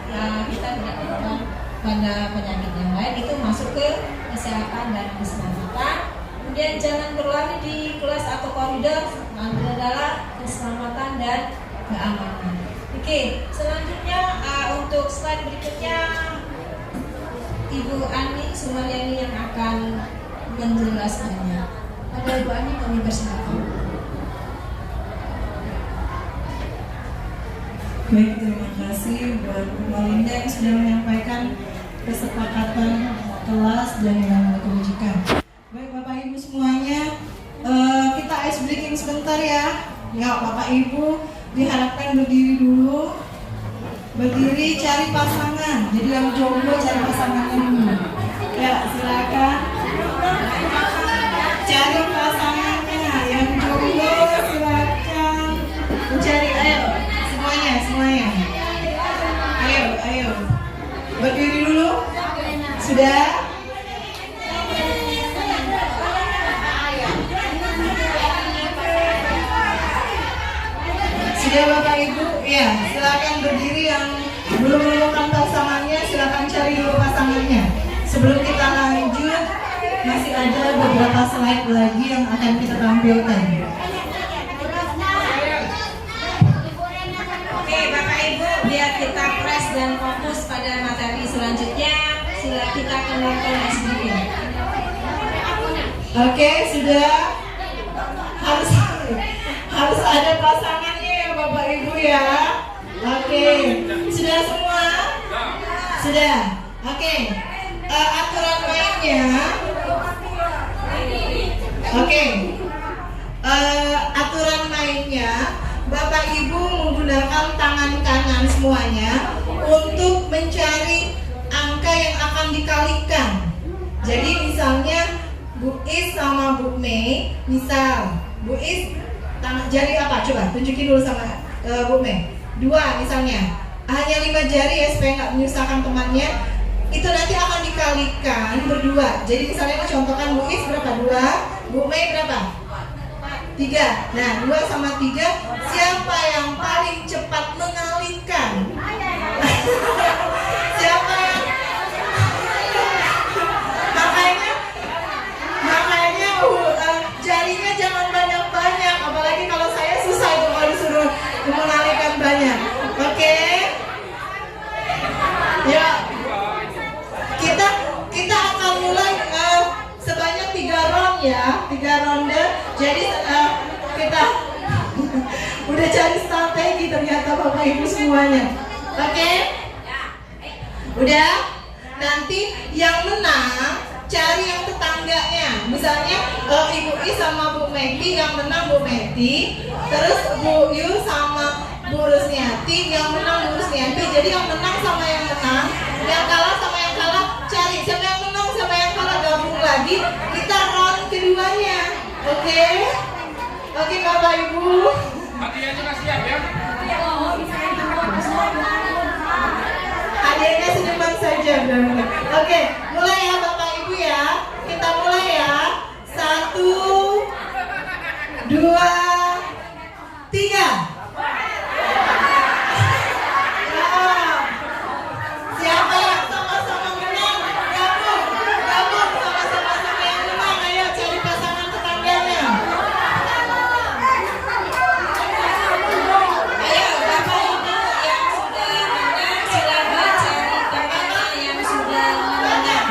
ya, kita tidak menularkan pada penyakit yang lain. Itu masuk ke kesehatan dan keselamatan. Kemudian jangan berlari di kelas atau koridor, itu adalah keselamatan dan keamanan. Oke, selanjutnya untuk slide berikutnya Ibu Ani Sumaryani yang akan menjelaskannya. Ada Ibu Ani, kami persilakan. Baik, terima kasih buat Bu Malinda yang sudah menyampaikan kesepakatan kelas dan nilai kebajikan. Baik Bapak Ibu semuanya, kita ice breaking sebentar ya. Ya Bapak Ibu diharapkan berdiri dulu. Berdiri cari pasangan. Jadi yang jomblo cari pasangannya dulu. Ya silakan. Cari pasangannya. Yang jomblo silakan mencari. Ayo semuanya. Ayo. Berdiri dulu. Sudah. Sudah Bapak Ibu, ya silakan berdiri. Yang belum menemukan pasangannya silakan cari dulu pasangannya. Sebelum kita lanjut, masih ada beberapa slide lagi yang akan kita tampilkan. Oke Bapak Ibu, biar kita press dan fokus pada materi selanjutnya, sila kita kenalkan SBY. Oke, sudah. Harus ada pasangannya ya Bapak Ibu ya. Oke, sudah semua? Sudah. Oke. Aturan mainnya. Oke. Aturan mainnya, Bapak Ibu menggunakan tangan kanan semuanya untuk mencari angka yang akan dikalikan. Jadi misalnya Bu Is sama Bu Mei, misal Bu Is jari apa? Coba tunjukin dulu sama Bu Mei. 2 misalnya, hanya 5 jari ya supaya nggak menyusahkan temannya. Itu nanti akan dikalikan berdua. Jadi misalnya contohkan Bu Is berapa? 2, Bu Mei berapa? 3. Nah 2 sama 3, siapa yang paling cepat mengalihkan? Siapa yang makanya jarinya jangan banyak-banyak, apalagi kalau saya susah itu kalau disuruh mengalihkan banyak. Oke? Ya, kita ya, 3 ronde. Jadi kita udah cari strategi ternyata Bapak Ibu semuanya. Oke? Udah? Nanti yang menang cari yang tetangganya. Misalnya Ibu I sama Bu Meti, yang menang Bu Meti. Terus Bu Yu sama Bu Rusniati, yang menang Bu Rusniati. Jadi yang menang sama yang menang, yang kalah sama yang kalah. Cari siapa yang menang sama yang kalah, gabung lagi. Kita round keduanya. Oke? Oke Bapak Ibu. Hadiahnya sudah siap ya? Hadiahnya senyuman saja. Oke, mulai ya Bapak Ibu ya. Kita mulai ya. 1, 2, 3. Siapa yang sama-sama menang? Gabung sama-sama yang menang. Ayo cari pasangan tetangganya. Ayo Bapak Ibu yang sudah menang silakan cari temannya yang sudah menang.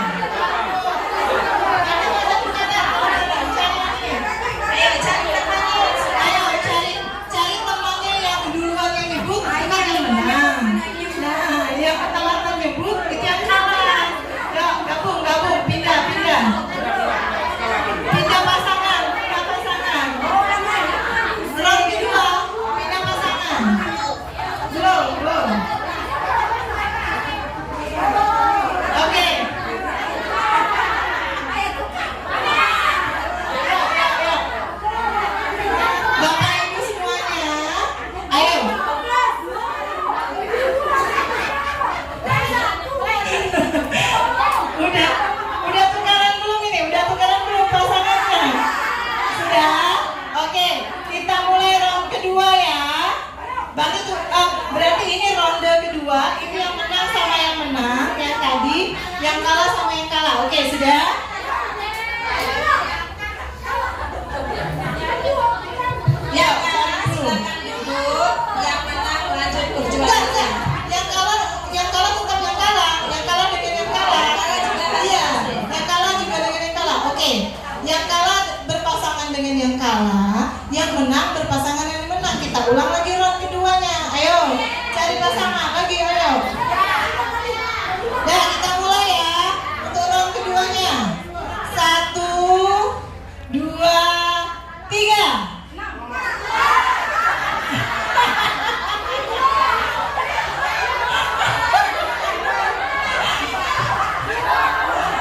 Ayo cari temannya yang sudah Ayo cari temannya yang duluan yang nyebut, itu yang menang. Nah, yang ketelatan nyebut itu yang kalah. Yuk, gabung, pindah pasangan. Round kedua, pindah pasangan. Belum. Oke. Bapak Ibu semuanya, ayo. Udah tukaran belum ini? Udah tukaran belum pasangannya? Sudah? Oke, kita mulai round kedua ya. Berarti ini ronde kedua. Ini yang menang sama yang menang, yang tadi, yang kalah sama yang kalah. Oke, sudah? Ya, silakan duduk. Yang menang lanjut perjuangan. Enggak. Yang kalah tetap yang kalah. Yang kalah dengan yang kalah. Iya, yang kalah juga dengan yang kalah. Oke. Yang kalah berpasangan dengan yang kalah, yang menang berpasangan dengan yang menang. Kita ulang lagi round keduanya. Ayo, cari pasangan lagi, ayo. Nah, kita mulai ya untuk round keduanya. 1, 2, 3.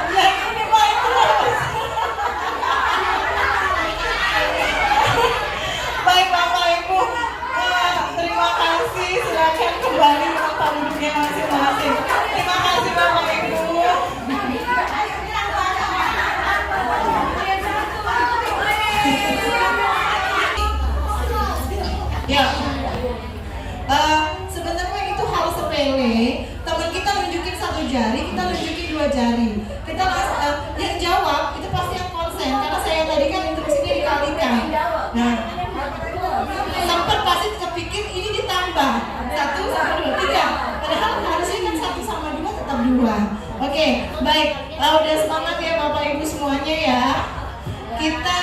Yang ini main terus. Baik Bapak Ibu, terima kasih. Silakan kembali ke tempat duduknya masing-masing. Terima kasih Bapak Ibu. Ya, sebenarnya itu hal sepele. Teman kita nunjukin 1 jari, kita nunjukin 2 jari. Kita yang jawab itu pasti yang konsen, karena saya tadi kan instruksinya dikalikan. Nah, sempat pasti kepikir ini ditambah 1 sama 2, 3. Padahal harusnya kan 1 sama 2 tetap 2. Oke, baik. Udah semangat ya Bapak Ibu semuanya ya. Kita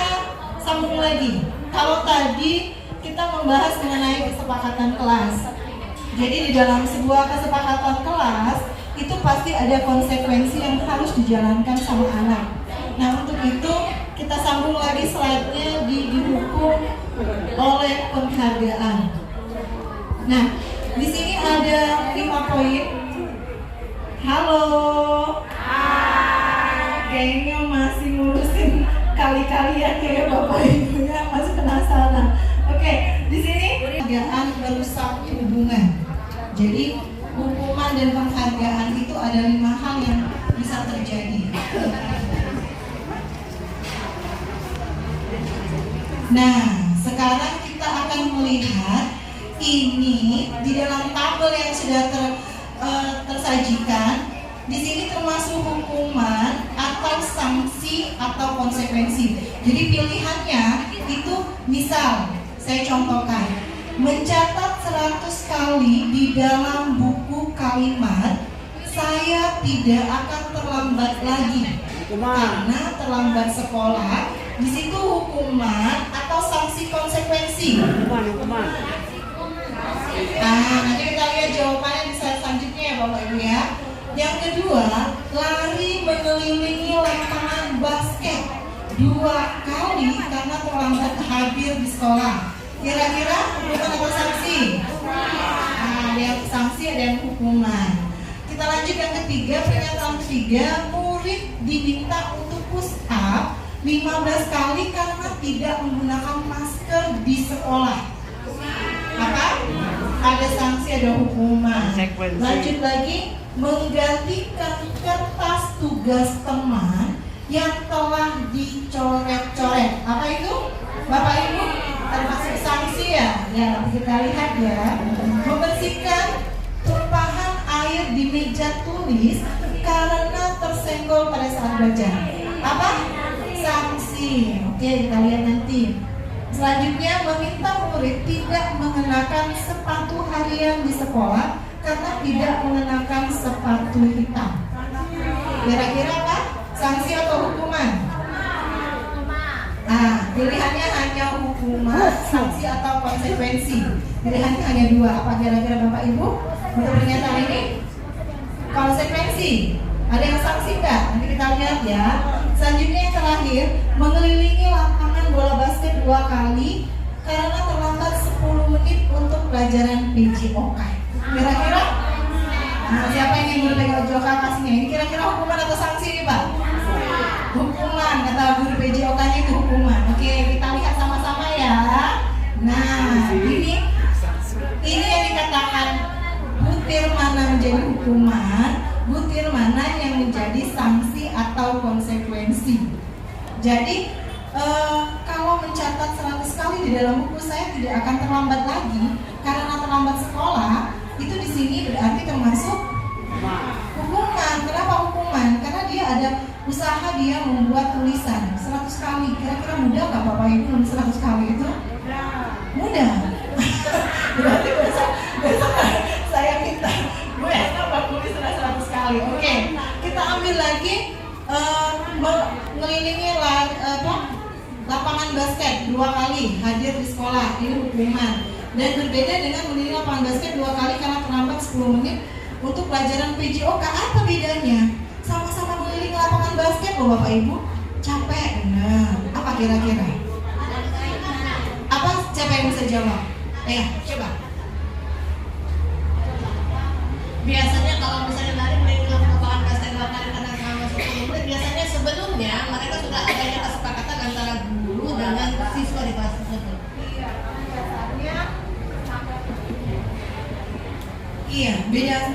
sambung lagi. Kalau tadi kita membahas mengenai kesepakatan kelas. Jadi di dalam sebuah kesepakatan kelas itu pasti ada konsekuensi yang harus dijalankan sama anak. Nah, untuk itu kita sambung lagi slide-nya didukung oleh penghargaan. Nah, di sini ada 5 poin. Halo. Kayaknya masih ngurusin kali-kalian ya Bapak Ibu ya, masih penasaran. Oke, di sini penghargaan merusak hubungan. Jadi hukuman dan penghargaan itu ada 5 hal yang bisa terjadi. Nah, sekarang kita akan melihat ini di dalam tabel yang sudah tersajikan. Di sini termasuk hukuman atau sanksi atau konsekuensi. Jadi pilihannya itu misal, saya contohkan, mencatat 100 kali di dalam buku kalimat, saya tidak akan terlambat lagi. Karena terlambat sekolah Di situ hukuman atau sanksi konsekuensi. Hukuman. Nah, nanti kita lihat jawabannya di slide selanjutnya ya Bapak Ibu ya. Yang kedua, lari mengelilingi lapangan basket 2 kali karena terlambat hadir di sekolah. Kira-kira hukuman atau sanksi? Nah, ada yang sanksi, ada yang hukuman. Kita lanjut yang ketiga, pernyataan ketiga, murid diminta untuk push up 15 kali karena tidak menggunakan masker di sekolah. Apa? Ada sanksi, ada hukuman. Konsekuensi. Lanjut lagi, menggantikan kertas tugas teman yang telah dicoret-coret. Apa itu? Bapak Ibu, termasuk sanksi ya? Ya, nanti kita lihat ya. Membersihkan tumpahan air di meja tulis karena tersenggol pada saat belajar. Apa? Sanksi. Oke, kita lihat nanti. Selanjutnya, meminta murid tidak mengenakan sepatu harian di sekolah karena tidak mengenakan sepatu hitam. Kira-kira apa? Sanksi atau hukuman? Pilihannya hanya hukuman, sanksi atau konsekuensi. Pilihannya hanya 2. Apa kira-kira Bapak Ibu untuk pernyataan ini? Konsekuensi. Ada yang sanksi enggak? Nanti kita lihat ya. Selanjutnya yang terakhir, mengelilingi lapangan bola basket 2 kali karena terlambat 10 menit untuk pelajaran PJOK. Kira-kira? Nah, siapa yang ingin PJOK kasihnya? Ini kira-kira hukuman atau sanksi nih Pak? Hukuman, kata guru PJOK-nya itu hukuman. Oke, kita lihat sama-sama ya. Nah, ini yang dikatakan butir mana menjadi hukuman, butir mana yang menjadi sanksi atau konsekuensi. Jadi kalau mencatat 100 kali di dalam buku saya tidak akan terlambat lagi karena terlambat sekolah. Itu di sini berarti termasuk hukuman. Kenapa hukuman? Karena dia ada usaha dia membuat tulisan 100 kali. Kira-kira mudah nggak Bapak Ibu nulis 100 kali itu? Mudah. Berarti besok saya minta Bu Esna buat tulis 100 kali. Oke, kita ambil lagi mengelilingi lapangan basket 2 kali hadir di sekolah. Ini hukuman. Dan berbeda dengan mengelilingi lapangan basket 2 kali karena terlambat 10 menit untuk pelajaran PJOK. Apa bedanya? Sama-sama mengelilingi lapangan basket loh Bapak Ibu. Capek. Nah, apa kira-kira? Apa? Siapa yang bisa jawab? Coba. Biasanya kalau misalnya lari mengelilingi lapangan basket 2 kali karena terlambat 10 menit, biasanya sebelumnya mereka sudah adanya kesepakatan antara guru dengan siswa di kelas tersebut. Iya, bedanya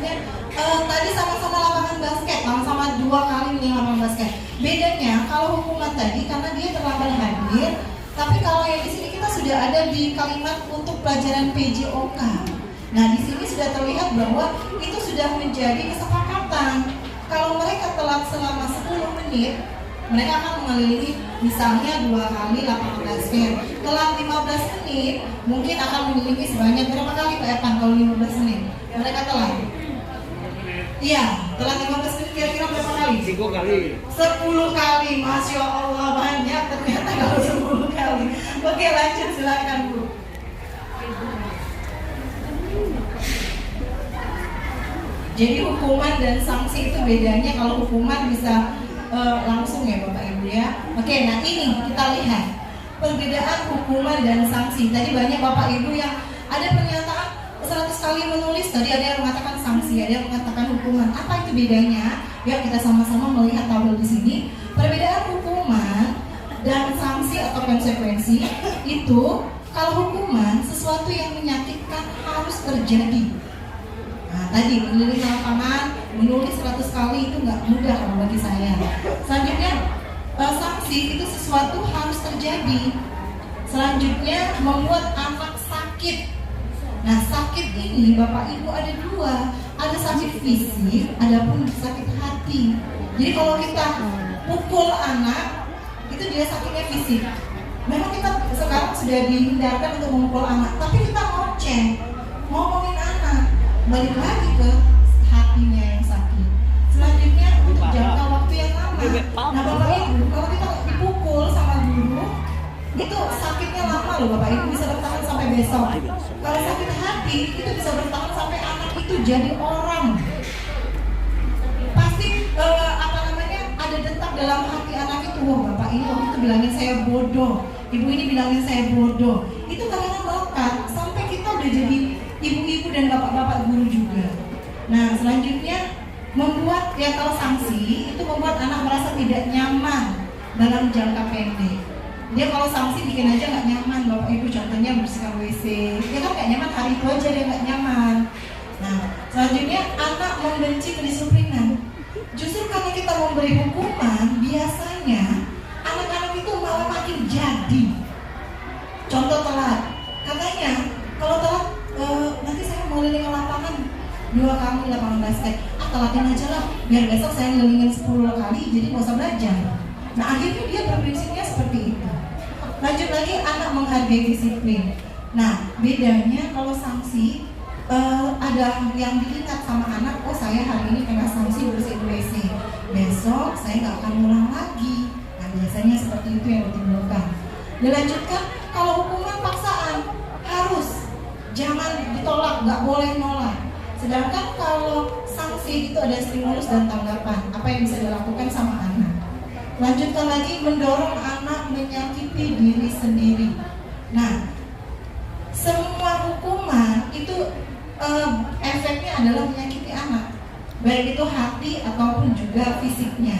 tadi sama-sama lapangan basket, sama-sama 2 kali di lapangan basket. Bedanya kalau hukuman tadi karena dia terlambat hadir, tapi kalau yang di sini kita sudah ada di kalimat untuk pelajaran PJOK. Nah, di sini sudah terlihat bahwa itu sudah menjadi kesepakatan. Kalau mereka telat selama 10 menit, mereka akan mengelilingi misalnya 2 kali lapangan basket. Telat 15 menit, mungkin akan mengelilingi sebanyak berapa kali Pak Evan kalau 15 menit? Mereka telat. Iya, telat 15 menit kira-kira berapa kali? 10 kali. 10 kali, Masya Allah banyak ternyata kalau 10 kali. Oke, lanjut silakan Bu. Jadi hukuman dan sanksi itu bedanya. Kalau hukuman bisa langsung ya Bapak Ibu ya. Oke, nah ini kita lihat perbedaan hukuman dan sanksi. Tadi banyak Bapak Ibu yang ada pernyataan 100 kali menulis, tadi ada yang mengatakan sanksi, ada yang mengatakan hukuman. Apa itu bedanya? Ya, kita sama-sama melihat tabel di sini. Perbedaan hukuman dan sanksi atau konsekuensi itu, kalau hukuman sesuatu yang menyakitkan harus terjadi. Nah, tadi mengelilingi lapangan, menulis 100 kali itu nggak mudah kalau bagi saya. Selanjutnya, sanksi itu sesuatu harus terjadi. Selanjutnya, membuat anak sakit. Nah, sakit ini Bapak Ibu ada 2, ada sakit fisik, ada pun sakit hati. Jadi kalau kita pukul anak, itu dia sakitnya fisik. Memang kita sekarang sudah dihindarkan untuk memukul anak, tapi kita ngomongin anak, balik lagi ke hatinya yang sakit. Selanjutnya untuk jangka waktu yang lama. Nah Bapak Ibu, kalau kita dipukul sama guru, loh Bapak Ibu, bisa bertahan sampai besok. Kalau sakit hati itu bisa bertahan sampai anak itu jadi orang. Pasti ada detak dalam hati anak itu. Wah, Bapak ini waktu itu bilangin saya bodoh, Ibu ini bilangin saya bodoh. Itu karena melekat sampai kita udah jadi ibu-ibu dan bapak-bapak guru juga. Nah, selanjutnya membuat kalau sanksi itu membuat anak merasa tidak nyaman dalam jangka pendek. Dia kalau sanksi bikin aja nggak nyaman, Bapak Ibu, contohnya bersihkan WC, dia kan nggak nyaman, hari itu aja dia nggak nyaman. Nah, selanjutnya anak membenci kedisiplinan. Justru karena kita memberi hukuman, biasanya anak-anak itu malah makin jadi. Contoh telat, katanya kalau telat nanti saya mau keliling lapangan 2 kali lapangan basket, telatin aja lah, biar besok saya ngelilingin 10 kali, jadi nggak usah belajar. Nah, akhirnya dia berprinsipnya seperti itu. Lanjut lagi, anak menghargai disiplin. Nah, bedanya kalau sanksi ada yang diingat sama anak, oh saya hari ini kena sanksi bersihin WC, besok saya nggak akan ulang lagi. Nah, biasanya seperti itu yang ditimbulkan. Dilanjutkan, kalau hukuman paksaan harus, jangan ditolak, nggak boleh nolak. Sedangkan kalau sanksi itu ada stimulus dan tanggapan, apa yang bisa dilakukan sama anak. Lanjutkan lagi, mendorong anak menyakiti diri sendiri. Nah, semua hukuman itu efeknya adalah menyakiti anak, baik itu hati ataupun juga fisiknya.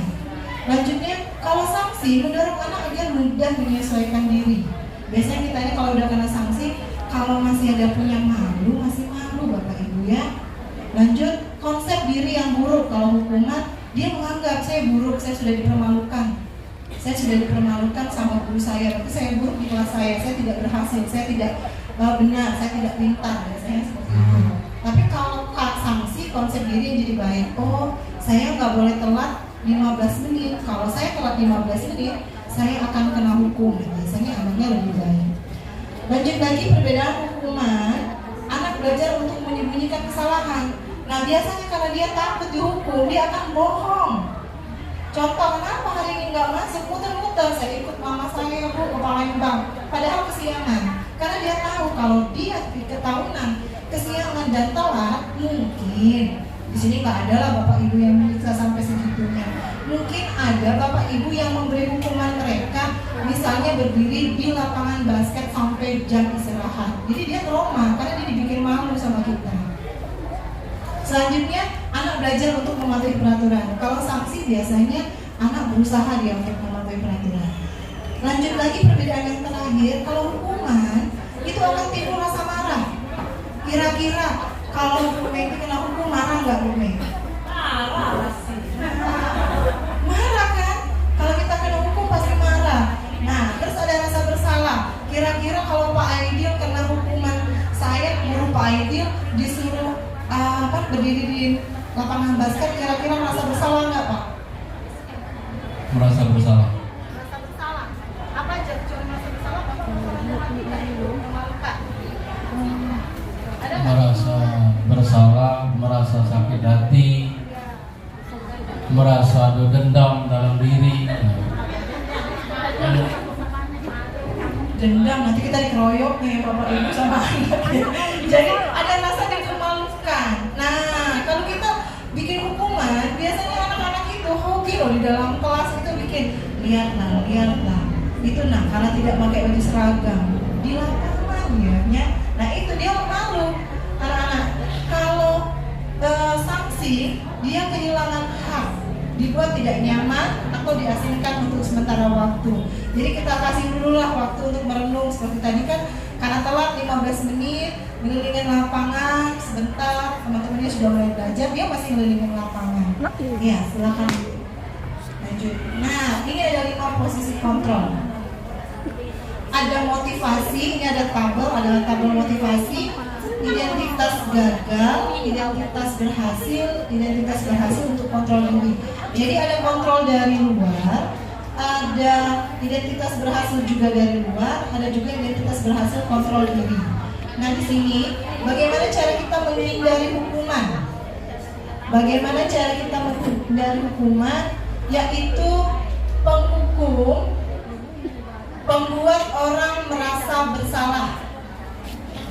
Lanjutnya, kalau sanksi mendorong anak agar mudah menyesuaikan diri. Biasanya kita ini kalau udah kena sanksi, kalau masih ada punya malu, masih malu Bapak Ibu ya. Lanjut, konsep diri yang buruk. Kalau hukuman, dia menganggap saya buruk, saya sudah dipermalukan. Saya sudah dipermalukan sama guru saya, tapi saya buruk di kelas saya tidak berhasil, saya tidak benar, saya tidak pintar, biasanya seperti itu. Tapi kalau sanksi, konsep diri yang jadi baik. Oh, saya nggak boleh telat 15 menit. Kalau saya telat 15 menit, saya akan kena hukum. Biasanya anaknya lebih baik. Lanjut lagi, perbedaan hukuman. Anak belajar untuk menyembunyikan kesalahan. Nah, biasanya karena dia takut dihukum, dia akan bohong. Contoh, kenapa hari ini nggak masuk, muter-muter, saya ikut mama saya Bu ke Palembang, padahal kesiangan. Karena dia tahu kalau dia ketahuan kesiangan dan telat, mungkin di sini nggak ada lah Bapak Ibu yang bisa sampai segitunya. Mungkin ada Bapak Ibu yang memberi hukuman mereka, misalnya berdiri di lapangan basket sampai jam istirahat. Jadi dia trauma karena dia dibikin malu sama kita. Selanjutnya, anak belajar untuk mematuhi peraturan. Kalau sanksi biasanya anak berusaha dia untuk mematuhi peraturan. Lanjut lagi, perbedaan yang terakhir, kalau hukuman itu akan timbul rasa marah. Kira-kira kalau Bu Mei kena hukum, marah nggak Bu Mei? Marah kan? Kalau kita kena hukum pasti marah. Nah, terus ada rasa bersalah. Kira-kira kalau Pak Aidil kena hukuman, saya guru Pak Aidil disuruh berdiri di lapangan basket, kira-kira merasa bersalah nggak Pak? Merasa bersalah. Merasa bersalah. Apa aja cuma merasa bersalah Pak? Memalukan. Merasa bersalah, merasa sakit hati, merasa ada dendam dalam diri. Dendam, nanti kita dikeroyok nih Bapak Ibu sama anak. Jadi ada rasa dipermalukan. Nah, kalau kita bikin hukuman, biasanya anak-anak itu hobi loh di dalam kelas itu bikin lihatlah. Itu karena tidak pakai baju seragam di lapangan ya. Nah itu dia malu anak-anak. Kalau sanksi, dia kehilangan hak, dibuat tidak nyaman atau diasingkan untuk sementara waktu. Jadi kita kasih dulu lah waktu untuk merenung. Seperti tadi kan, karena telat 15 menit ngelilingin lapangan sebentar, teman-temannya sudah mulai belajar, dia masih ngelilingin lapangan. Ya, silakan lanjut. Nah, ini ada 5 posisi kontrol. Ada motivasi, ini ada tabel motivasi, identitas gagal, identitas berhasil untuk kontrol diri. Jadi ada kontrol dari luar, ada identitas berhasil juga dari luar, ada juga identitas berhasil kontrol diri. Nah di sini, bagaimana cara kita menghindari hukuman? Bagaimana cara kita menghindari hukuman? Yaitu penghukum pembuat orang merasa bersalah.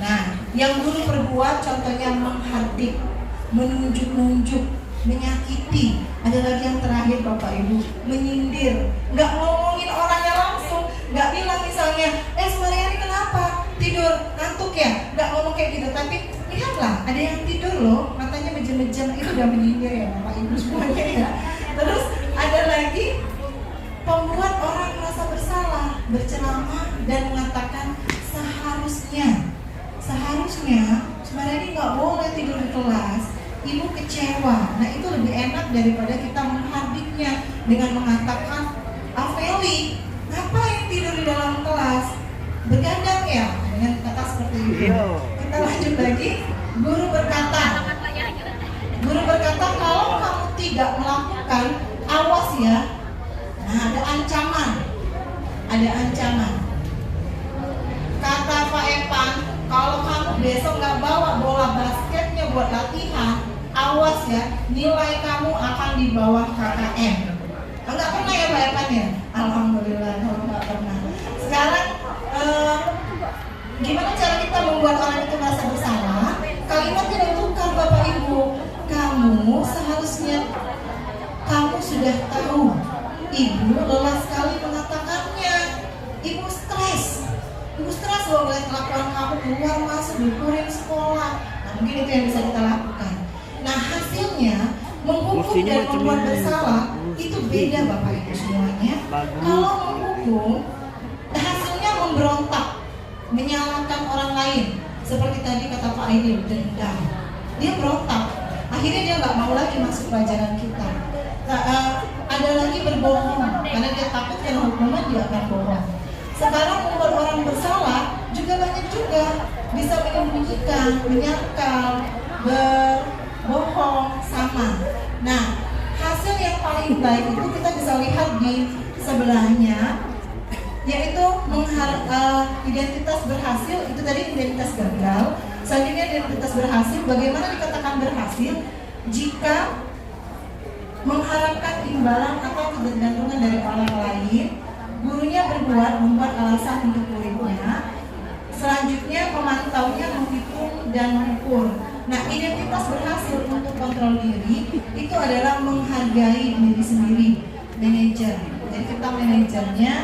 Nah, yang guru perbuat contohnya menghardik, menunjuk-nunjuk, menyakiti. Ada lagi yang terakhir Bapak Ibu, menyindir. Nggak ngomongin orangnya langsung, nggak bilang misalnya, Semariani kenapa? Tidur, ngantuk ya? Nggak ngomong kayak gitu, tapi lihatlah, ada yang tidur loh, matanya mejem-mejem, itu udah menyindir ya Bapak Ibu semuanya ya. Terus ada lagi pembuat orang merasa bersalah, berceramah dan mengatakan seharusnya Semariani nggak boleh tidur di kelas, ibu kecewa. Nah itu lebih enak daripada kita menghardiknya dengan mengatakan, Afeli, ngapain tidur di dalam kelas? Bergadang ya? Dengan kata seperti itu. Kita lanjut lagi. Guru berkata kalau kamu tidak melakukan, awas ya. Nah ada ancaman. Kata Pak Epan, kalau kamu besok nggak bawa bola basketnya buat latihan, awas ya, nilai kamu akan di bawah KKM. Enggak pernah ya Pak Epan ya? Alhamdulillah, nggak pernah. Sekarang gimana cara kita membuat orang itu merasa bersalah? Kalimatnya ditukar Bapak Ibu. Kamu seharusnya, kamu sudah tahu, ibu lelah sekali mengatakannya. Ibu stres loh melihat kelakuan kamu keluar masuk dipurin sekolah. Nah mungkin itu yang bisa kita lakukan. Nah hasilnya menghukum dan membuat bersalah itu beda Bapak Ibu semuanya. Kalau menghukum hasilnya memberontak, menyalahkan orang lain. Seperti tadi kata Pak Aidil, dendam. Dia berontak. Akhirnya dia nggak mau lagi masuk pelajaran kita. Ada lagi berbohong karena dia takut kena hukuman dia akan bohong. Sekarang membuat orang bersalah juga banyak juga, bisa menyembunyikan, menyangkal, berbohong sama. Nah, hasil yang paling baik itu kita bisa lihat di sebelahnya, yaitu identitas berhasil. Itu tadi identitas gagal. Selanjutnya identitas berhasil. Bagaimana dikatakan berhasil? Jika mengharapkan imbalan atau ketergantungan dari orang lain, gurunya membuat alasan untuk muridnya. Selanjutnya pemantaunya menghitung dan mengukur. Nah, identitas berhasil untuk kontrol diri itu adalah menghargai diri sendiri, manajer. Jadi kita manajernya,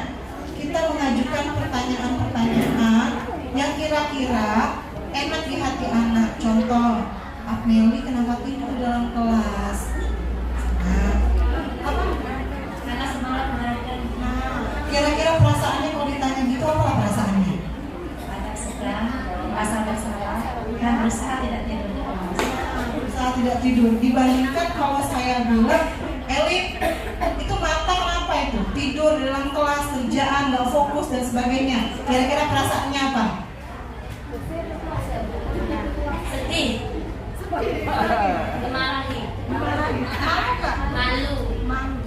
kita mengajukan pertanyaan-pertanyaan yang kira-kira enak di hati anak. Contoh, Apmeli kenapa tidur dalam kelas? Nah, apa? Karena semalam belajar. Kira-kira perasaannya kalau ditanya gitu apa perasaannya? Agak sedang, merasa bersalah, dan berusaha tidak tidur di kelas. Berusaha tidak tidur. Dibandingkan kalau saya bilang, Eli, itu mata apa itu? Tidur di dalam kelas, kerjaan, nggak fokus dan sebagainya. Kira-kira perasaannya apa? Sedih. Dimarahi. Malu.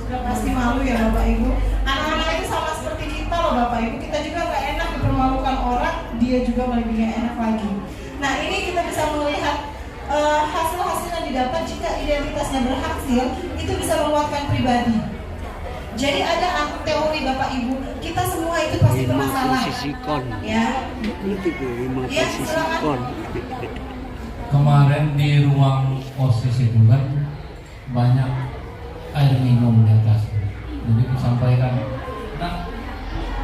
Sudah pasti malu ya Bapak Ibu. Anak-anak itu sama seperti kita loh Bapak Ibu. Kita juga nggak enak dipermalukan orang, dia juga lebih nggak enak lagi. Nah ini kita bisa melihat hasil-hasil yang didapat jika identitasnya berhasil, itu bisa menguatkan pribadi. Jadi ada teori Bapak Ibu, kita semua itu pasti bermasalah. Ya. Ya, silakan. Kemarin di ruang OSIS itu kan banyak air minum di atas. Jadi disampaikan, nah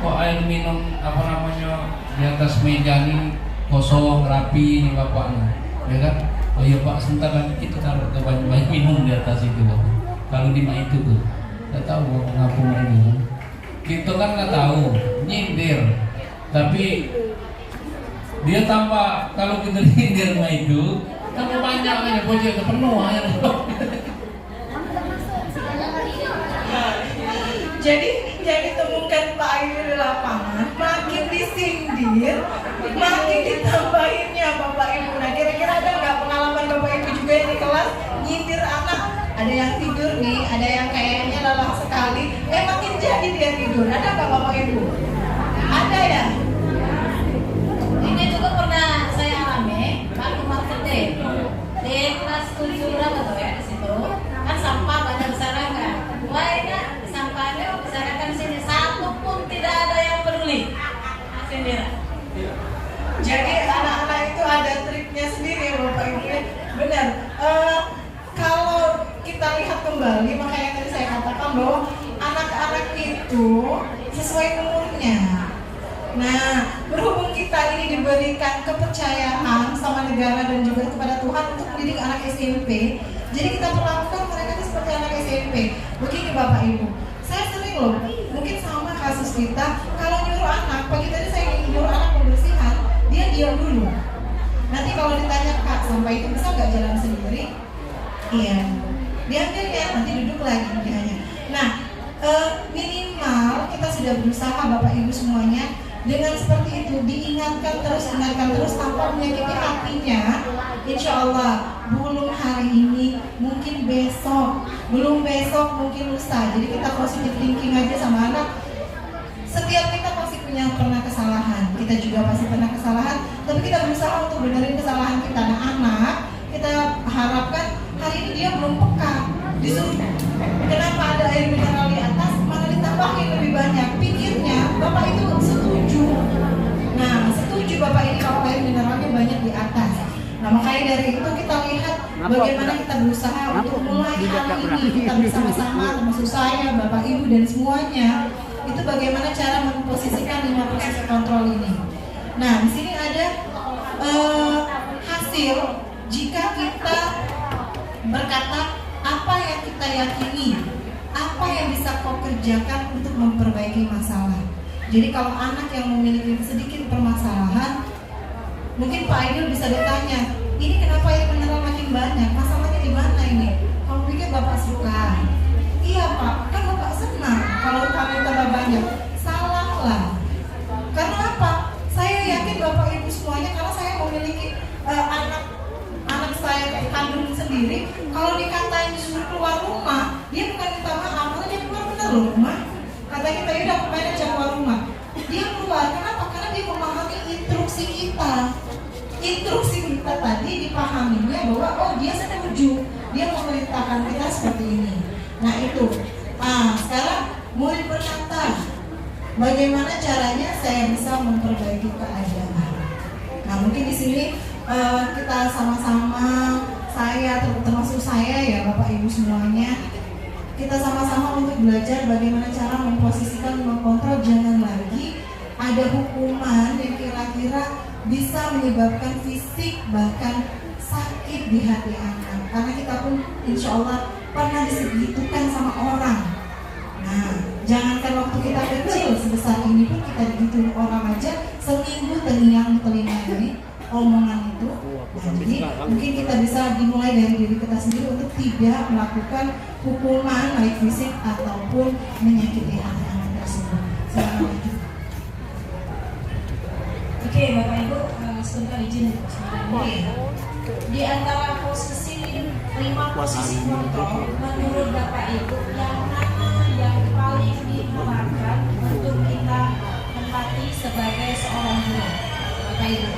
kok air minum di atas meja ini kosong rapi nih bapaknya, ya kan? Oh iya Pak, sebentar lagi kita taruh ke banyak minum di atas itu Bapak. Kalau di mana itu tuh, nggak tahu ngapung ini. Kita kan nggak tahu, nyindir, tapi dia tambah kalau kita nyindir mah itu tambah banyak aja pojok penuh aja. Jadi temukan Pak Ayu di lapangan, makin disindir, makin ditambahinnya Bapak Ibu. Nah kira-kira ada nggak pengalaman Bapak Ibu juga yang di kelas nyindir anak? Ada yang tidur nih, ada yang kayaknya lelah sekali, makin jadi dia tidur. Ada nggak Bapak Ibu? Ada ya? Ini juga pernah saya alami waktu marketing di kelas 7 berapa tuh ya di situ kan sampah banyak berserakan. Wah ini sampahnya berserakan di sini, satu pun tidak ada yang peduli. itu sesuai umurnya. Nah, berhubung kita ini diberikan kepercayaan sama negara dan juga kepada Tuhan untuk mendidik anak SMP, jadi kita perlakukan mereka itu seperti anak SMP. Begini Bapak Ibu, saya sering loh, mungkin sama kasus kita, kalau nyuruh anak, pagi tadi saya ingin nyuruh anak pembersihan, dia diam dulu. Nanti kalau ditanya, Kak, sampah itu bisa nggak jalan sendiri? Iya, diambil ya, nanti duduk lagi dianya. Nah, minimal kita sudah berusaha Bapak Ibu semuanya dengan seperti itu, diingatkan terus tanpa menyakiti hatinya. Insya Allah belum hari ini, mungkin besok, belum besok, mungkin lusa. Jadi kita positive thinking aja sama anak. Setiap kita pasti pernah kesalahan, kita juga pasti pernah kesalahan, tapi kita berusaha untuk benerin kesalahan kita. Nah, anak kita harapkan hari ini dia belum peka, disuruh kenapa ada air mineral di atas, malah ditambahin lebih banyak. Pikirnya Bapak itu setuju. Nah, setuju Bapak ini kalau air mineralnya banyak di atas. Nah, makanya dari itu kita lihat bagaimana kita berusaha untuk mulai hari ini kita bersama-sama, termasuk saya, Bapak Ibu dan semuanya, itu bagaimana cara memposisikan 5 posisi kontrol ini. Nah, di sini ada hasil jika kita berkata apa yang kita yakini, apa yang bisa kau kerjakan untuk memperbaiki masalah. Jadi kalau anak yang memiliki sedikit permasalahan, mungkin Pak Aidil bisa bertanya, ini kenapa air mineral makin banyak? Masalahnya di mana ini? Kamu pikir Bapak suka? Iya Pak, kan Bapak senang kalau kami tambah banyak. Salah lah. Karena apa? Saya yakin Bapak Ibu semuanya, karena saya memiliki anak saya kandung sendiri. Kalau dikatain disuruh keluar rumah, dia bukan minta maaf, karena dia keluar bener loh rumah. Kata kita udah pemain aja keluar rumah. Dia keluar, kenapa? Karena dia memahami instruksi kita. Instruksi kita tadi dipahaminya bahwa oh dia setuju, dia memerintahkan kita seperti ini. Nah itu. Sekarang murid berkata, bagaimana caranya saya bisa memperbaiki keadaan? Nah mungkin di sini kita sama-sama, saya termasuk saya ya Bapak Ibu semuanya, kita sama-sama untuk belajar bagaimana cara memposisikan, mengontrol, jangan lagi ada hukuman yang kira-kira bisa menyebabkan fisik bahkan sakit di hati anak. Karena kita pun insya Allah pernah disegitukan sama orang. Nah, jangankan waktu kita kecil sebesar ini pun kita digituin orang aja, seminggu terngiang telinga ini omongan itu. Nah, jadi mungkin kita bisa dimulai dari diri kita sendiri untuk tidak melakukan hukuman baik fisik ataupun menyakiti hati anak tersebut. Assalamualaikum. Oke, Bapak Ibu, sebentar izin. Di antara posisi 5 posisi kontrol, menurut Bapak Ibu yang mana yang paling diharapkan untuk kita tempati sebagai seorang guru, Bapak Ibu?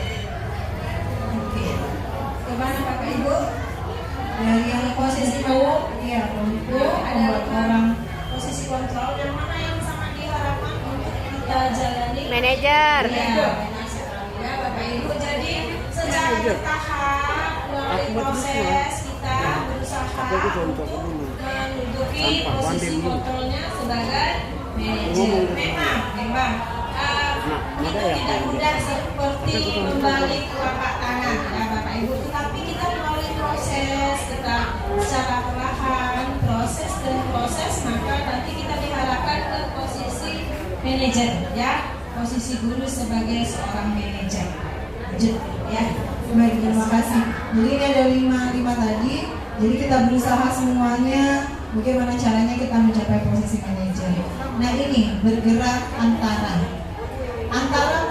Oke, kemana Bapak Ibu? Dari yang posisi bawah, ya, itu ada orang posisi kontrol yang mana yang sangat diharapkan untuk kita jalani? Manajer. Ya Bapak Ibu, jadi secara bertahap melalui proses kita berusaha untuk menduduki posisi kontrolnya sebagai manajer. Memang itu tidak mudah seperti membalik telapak tangan ya Bapak Ibu, tetapi kita melalui proses, kita secara perlahan proses dan proses, maka nanti kita diharapkan ke posisi manajer ya, posisi guru sebagai seorang manajer. Lanjut ya. Baik, terima kasih. Jadi ini ada 5 tadi. Jadi kita berusaha semuanya bagaimana caranya kita mencapai posisi manajer. Nah ini bergerak antara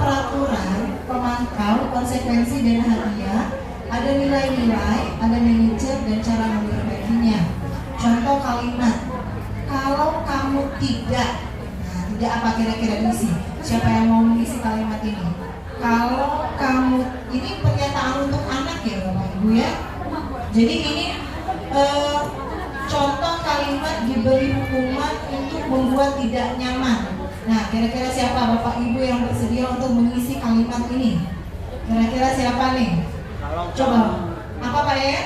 peraturan, pemantau, konsekuensi dan hadiah. Ada nilai-nilai, ada manajer dan cara memperbaikinya. Contoh kalimat, kalau kamu tidak, nah tidak apa kira-kira diisi? Siapa yang mau mengisi kalimat ini? Kalau kamu, ini pernyataan untuk anak ya Bapak Ibu ya. Jadi ini contoh kalimat diberi hukuman untuk membuat tidak nyaman. Nah kira-kira siapa Bapak Ibu yang bersedia untuk mengisi kalimat ini? Kira-kira siapa nih? Coba, apa Pak ya?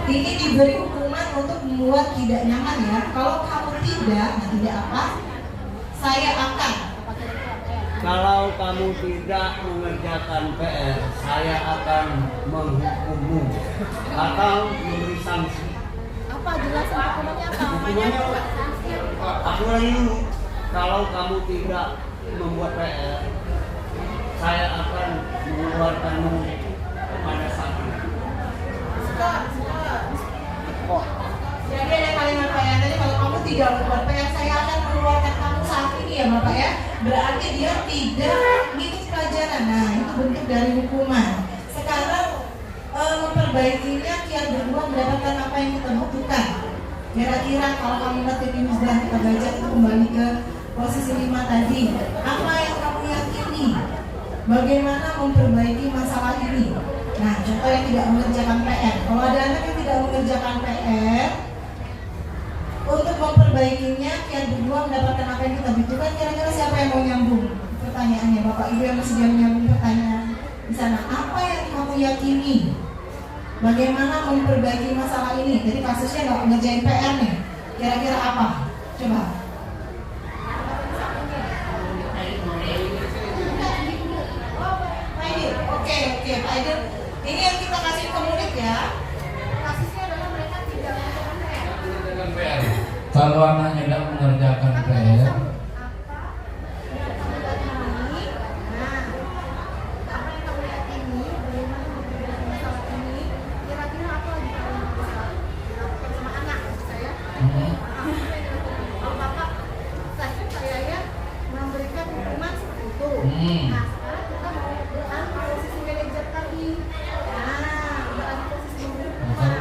Ini diberi hukuman untuk membuat tidak nyaman ya. Kalau kamu tidak, nah tidak apa? Saya akan. Kalau kamu tidak mengerjakan PR, saya akan menghukummu atau memberi sanksi. Apa jelasin hukumannya apa? Hukumannya aku ulangi dulu. Kalau kamu tidak membuat PR, saya akan mengeluarkanmu kepada sakit. Jadi ada kalimat Pak ya, tadi kalau kamu tidak membuat PR, saya akan mengeluarkan kamu saat ini ya Bapak ya. Berarti dia tidak ngikut pelajaran. Nah itu bentuk dari hukuman. Sekarang memperbaikinya kian berdua mendapatkan apa yang kita butuhkan. Kira-kira kalau kamu ngerti ini sudah kita baca itu kembali ke posisi 5 tadi. Apa yang kamu yakini? Bagaimana memperbaiki masalah ini? Nah, contoh yang tidak mengerjakan PR. Kalau ada anak yang tidak mengerjakan PR, untuk memperbaikinya, kian berdua mendapatkan apa yang kita butuhkan. Kira-kira siapa yang mau nyambung pertanyaannya? Bapak Ibu yang masih nyambung pertanyaan di sana. Apa yang kamu yakini? Bagaimana memperbaiki masalah ini? Jadi kasusnya nggak ngerjain PR nih. Kira-kira apa? Coba. Oke, Pak Aidil. Ini yang kita kasih ke murid ya. Kasusnya adalah mereka tidak mengerjakan PR. Kalau anaknya tidak mengerjakan PR,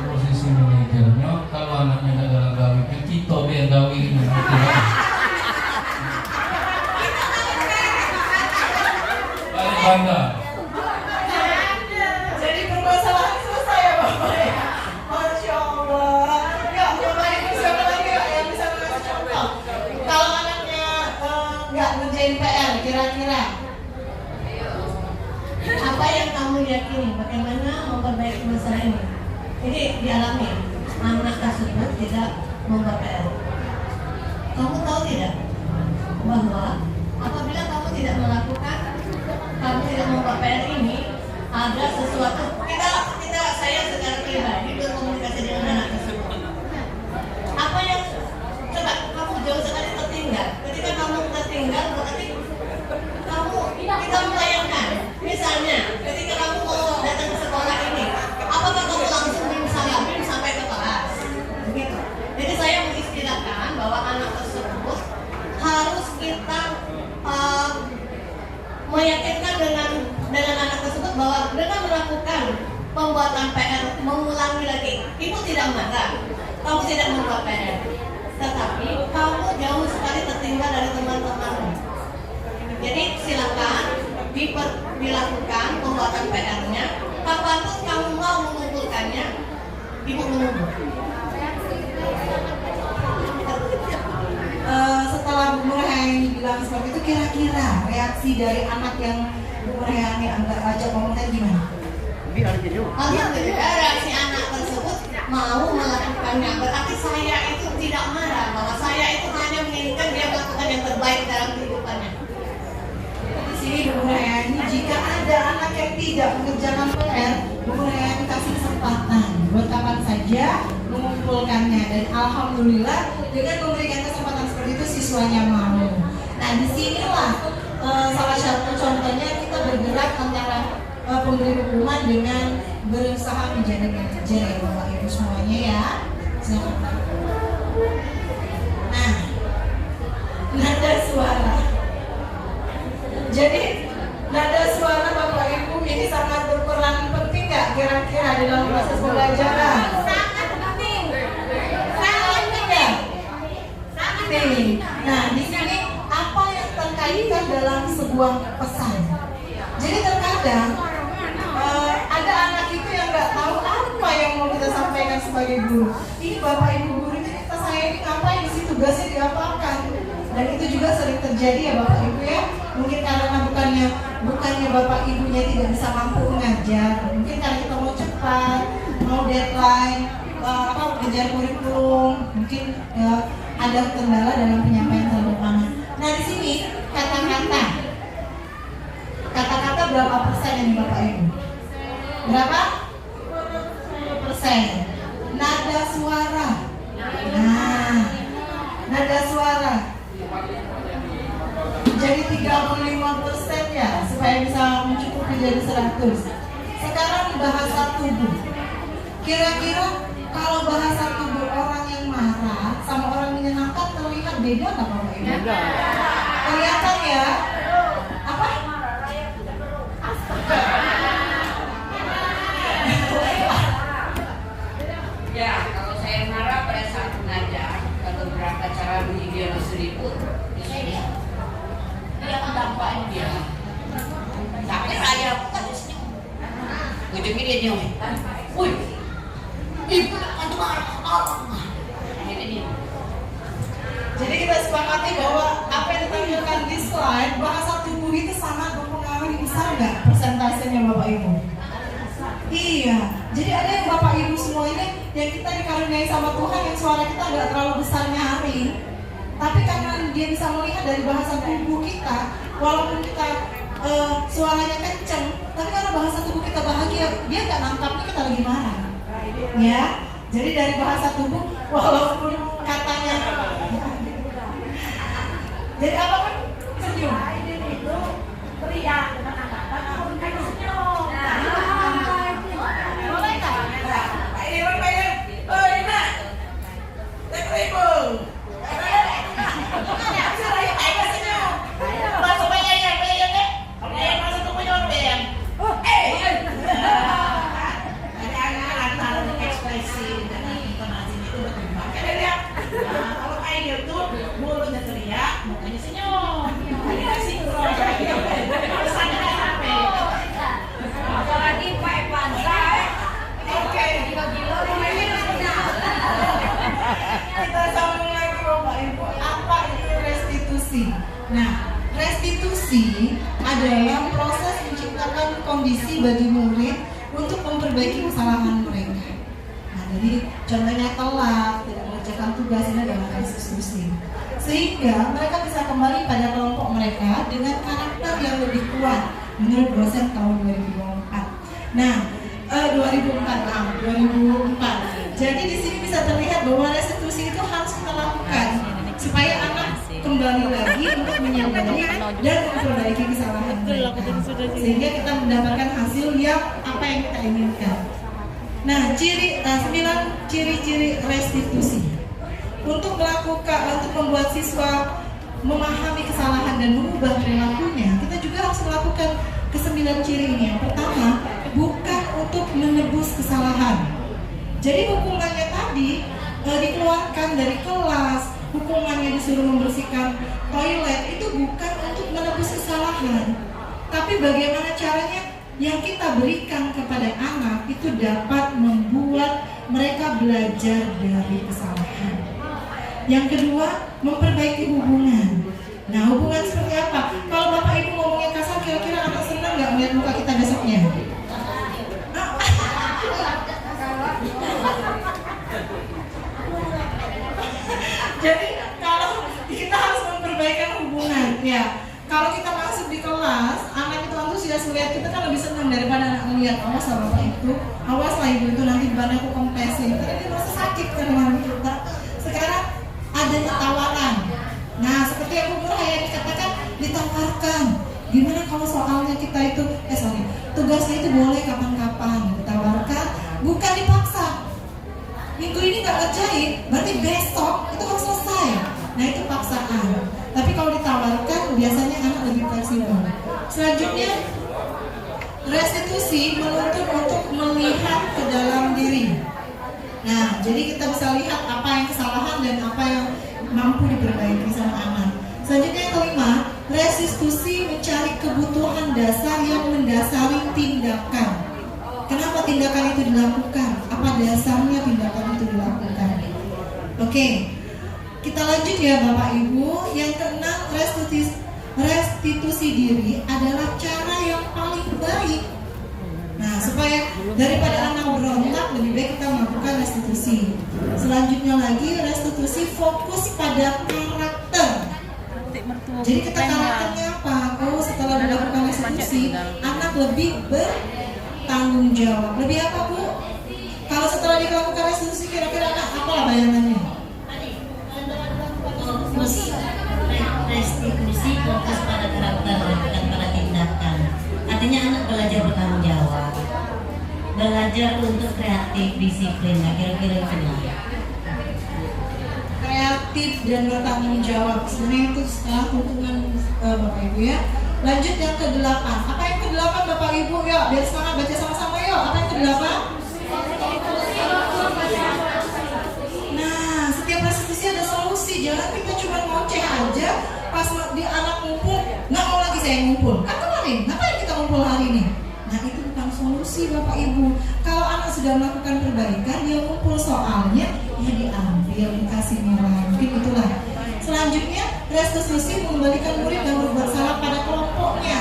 posisi manajernya kalau anaknya tidak dalam gawi kita biar gawi ini balik bangga. Jadi permasalahan selesai ya Bapak ya. Masya Allah. Ya Bapak Ibu siapa lagi yang bisa ngasih contoh? Kalau anaknya nggak ngerjain PR, kira-kira apa yang kamu yakini? Bagaimana memperbaiki masalah ini? Ini dialami anak tersebut tidak membuat PR. Kamu tahu tidak bahwa apabila kamu tidak melakukan, kamu tidak membuat PR ini, ada sesuatu kita saya secara pribadi berkomunikasi dengan anak tersebut. Apa yang coba kamu jauh sekali tertinggal. Ketika kamu tertinggal berarti kita membayangkan misalnya ketika kamu mau datang ke sekolah ini, apakah kamu langsung bim sampai ke kelas? Begitu. Jadi saya mengistilahkan bahwa anak tersebut harus kita meyakinkan dengan anak tersebut bahwa dengan melakukan pembuatan PR mengulangi lagi, ibu tidak marah, kamu tidak membuat PR, tetapi kamu jauh sekali tertinggal dari teman-temanmu. Jadi silakan dilakukan pembuatan PR-nya. Kapanpun kamu mau mengumpulkannya, ibu menunggu. Setelah Bu Hayani bilang seperti itu, kira-kira reaksi dari anak yang Bu Hayani anggap ajak ngomong tadi gimana? Alhamdulillah reaksi anak tersebut mau melakukannya. Berarti saya itu tidak marah, bahwa saya itu hanya menginginkan dia melakukan yang terbaik dalam kehidupannya. Di sini Bu Hayani, jika ada anak yang tidak mengerjakan PR, Bu Hayani kasih kesempatan buat kapan saja mengumpulkannya, dan alhamdulillah dengan memberikan kesempatan seperti itu siswanya mau. Nah disinilah salah satu contohnya kita bergerak antara pemberi hukuman dengan berusaha menjadi manajer ya Bapak Ibu semuanya ya. Silakan. Nah, nada suara. Jadi nada suara Bapak Ibu ini sangat berperan penting nggak kira-kira di dalam proses pembelajaran? Sangat penting. Sangat penting. Sangat penting. Nah di sini apa yang terkaitkan dalam sebuah pesan? Jadi terkadang ada anak itu yang nggak tahu apa yang mau kita sampaikan sebagai guru. Ini Bapak Ibu guru ini saya ini ngapain sih, tugasnya diapakan? Dan itu juga sering terjadi ya Bapak Ibu ya. Mungkin karena bukannya Bapak Ibunya tidak bisa mampu mengajar, mungkin karena kita mau cepat, mau deadline, kejar kurikulum, mungkin ada kendala dalam penyampaian terhadap anak. Nah di sini kata-kata berapa persen ini Bapak Ibu? Berapa? 10%. Nada suara. Nah, nada suara. Jadi 35% ya, supaya bisa mencukupi jadi 100. Sekarang bahasa tubuh. Kira-kira kalau bahasa tubuh orang yang marah sama orang menyenangkan terlihat beda nggak Bapak Ibu? Beda. Kelihatan ya? Apa? Ya, kalau saya marah pada saat mengajar atau berangkat cara menghibur seriput, dia akan dampakin dia. Tapi saya bukan senyum. Ujungnya dia nyewa. Wih, ibu aduh marah. Akhirnya dia. Jadi kita sepakati bahwa apa yang ditampilkan di slide bahasa tubuh itu sangat berpengaruh besar nggak persentasenya Bapak Ibu? Iya, jadi ada yang Bapak Ibu semua ini yang kita dikaruniai sama Tuhan yang suara kita nggak terlalu besar nyaring, tapi karena dia bisa melihat dari bahasa tubuh kita, walaupun kita suaranya kenceng, tapi karena bahasa tubuh kita bahagia, dia nggak nangkapnya kita lagi marah. Ya, jadi dari bahasa tubuh walaupun katanya jadi apa kan? Senyum. Itu teriak dengan angkatan aku bukan senyum. Boleh nggak? Ibu bayar. Oh ini. Ibu. Senyum. Masuk bayar ya deh. Bayar masuk tuh bayar bayar. Ada anak-anak ekspresi dan intonasi itu berkembang. Kalau air itu mulutnya teriak, mukanya senyum. Ini kan sinkron. Pesannya apa? Apalagi Pak Evansa. Oke. Kita sambung lagi Bapak Ibu. Apa itu restitusi? Nah, restitusi adalah proses menciptakan kondisi bagi murid untuk memperbaiki kesalahan mereka. Nah, jadi contohnya telat, tidak mengerjakan tugas ini adalah restitusi. Sehingga mereka bisa kembali pada kelompok mereka dengan karakter yang lebih kuat menurut dosen tahun 2004. Nah, 2004. Jadi di sini bisa terlihat bahwa restitusi itu harus kita lakukan supaya anak kembali lagi untuk menyadari dan memperbaiki kesalahan mereka. Sehingga kita mendapatkan hasil yang apa yang kita inginkan. Nah, 9 ciri-ciri restitusi. Untuk membuat siswa memahami kesalahan dan mengubah perilakunya, kita juga harus melakukan ke-9 ciri ini. Yang pertama, bukan untuk menebus kesalahan. Jadi hukumannya tadi dikeluarkan dari kelas, hukumannya disuruh membersihkan toilet, itu bukan untuk menebus kesalahan. Tapi bagaimana caranya yang kita berikan kepada anak itu dapat membuat mereka belajar dari kesalahan. Yang kedua, memperbaiki hubungan. Nah, hubungan seperti apa? Kalau Bapak Ibu ngomongnya kasar, kira-kira anak senang nggak melihat muka kita besoknya? Jadi kalau kita harus memperbaiki hubungan, ya. Kalau kita masuk di kelas, anak itu antusias melihat kita kan lebih senang daripada anak melihat awas lah Bapak itu, awas lah Ibu itu nanti beban aku kompesin. Karena dia merasa sakit kan dengan kita. Sekarang adanya tawaran. Nah, seperti yang Bu Hayani katakan, ditawarkan. Gimana kalau soalnya kita itu, tugasnya itu boleh kapan-kapan ditawarkan, bukan dipaksa. Minggu ini nggak ngerjain, berarti besok itu harus selesai. Nah, itu paksaan. Tapi kalau ditawarkan, biasanya anak lebih fleksibel. Selanjutnya, restitusi menuntut untuk melihat ke dalam diri. Nah, jadi kita bisa lihat apa yang kesalahan dan apa yang mampu diperbaiki sama anak. Selanjutnya yang kelima, restitusi mencari kebutuhan dasar yang mendasari tindakan. Kenapa tindakan itu dilakukan? Apa dasarnya tindakan itu dilakukan? Oke, kita lanjut ya Bapak Ibu. Yang keenam, restitusi diri adalah cara yang paling baik. Nah, supaya daripada anak berontak, lebih baik kita melakukan restitusi. Selanjutnya lagi, restitusi fokus pada karakter. Jadi kita karakternya apa? Oh, setelah dilakukan restitusi, anak lebih bertanggung jawab. Lebih apa, Bu? Kalau setelah dilakukan restitusi, kira-kira anak apalah bayangannya? Restitusi fokus pada karakter bukan pada tindakan. Artinya anak belajar bertanggung jawab, belajar untuk kreatif, disiplin. Nah, kira-kira itu lah. Kreatif dan bertanggung jawab. Sebenarnya itu setelah tuntunan Bapak Ibu ya. Lanjut yang ke-8. Apa yang ke-8 Bapak Ibu? Yuk, biar semangat baca sama-sama yuk. Apa yang ke-8? Nah, setiap restitusi ada solusi. Jangan kita cuma ngoceh aja. Pas di anak ngumpul, nggak mau lagi saya ngumpul. Kan kemarin, ngapain kita ngumpul hari ini? Nah, itu bukan solusi Bapak Ibu. Kalau anak sudah melakukan perbaikan, dia ngumpul soalnya, ya diambil, dikasih nilai. Mungkin itulah. Selanjutnya, restitusi mengembalikan murid yang berbuat salah pada kelompoknya.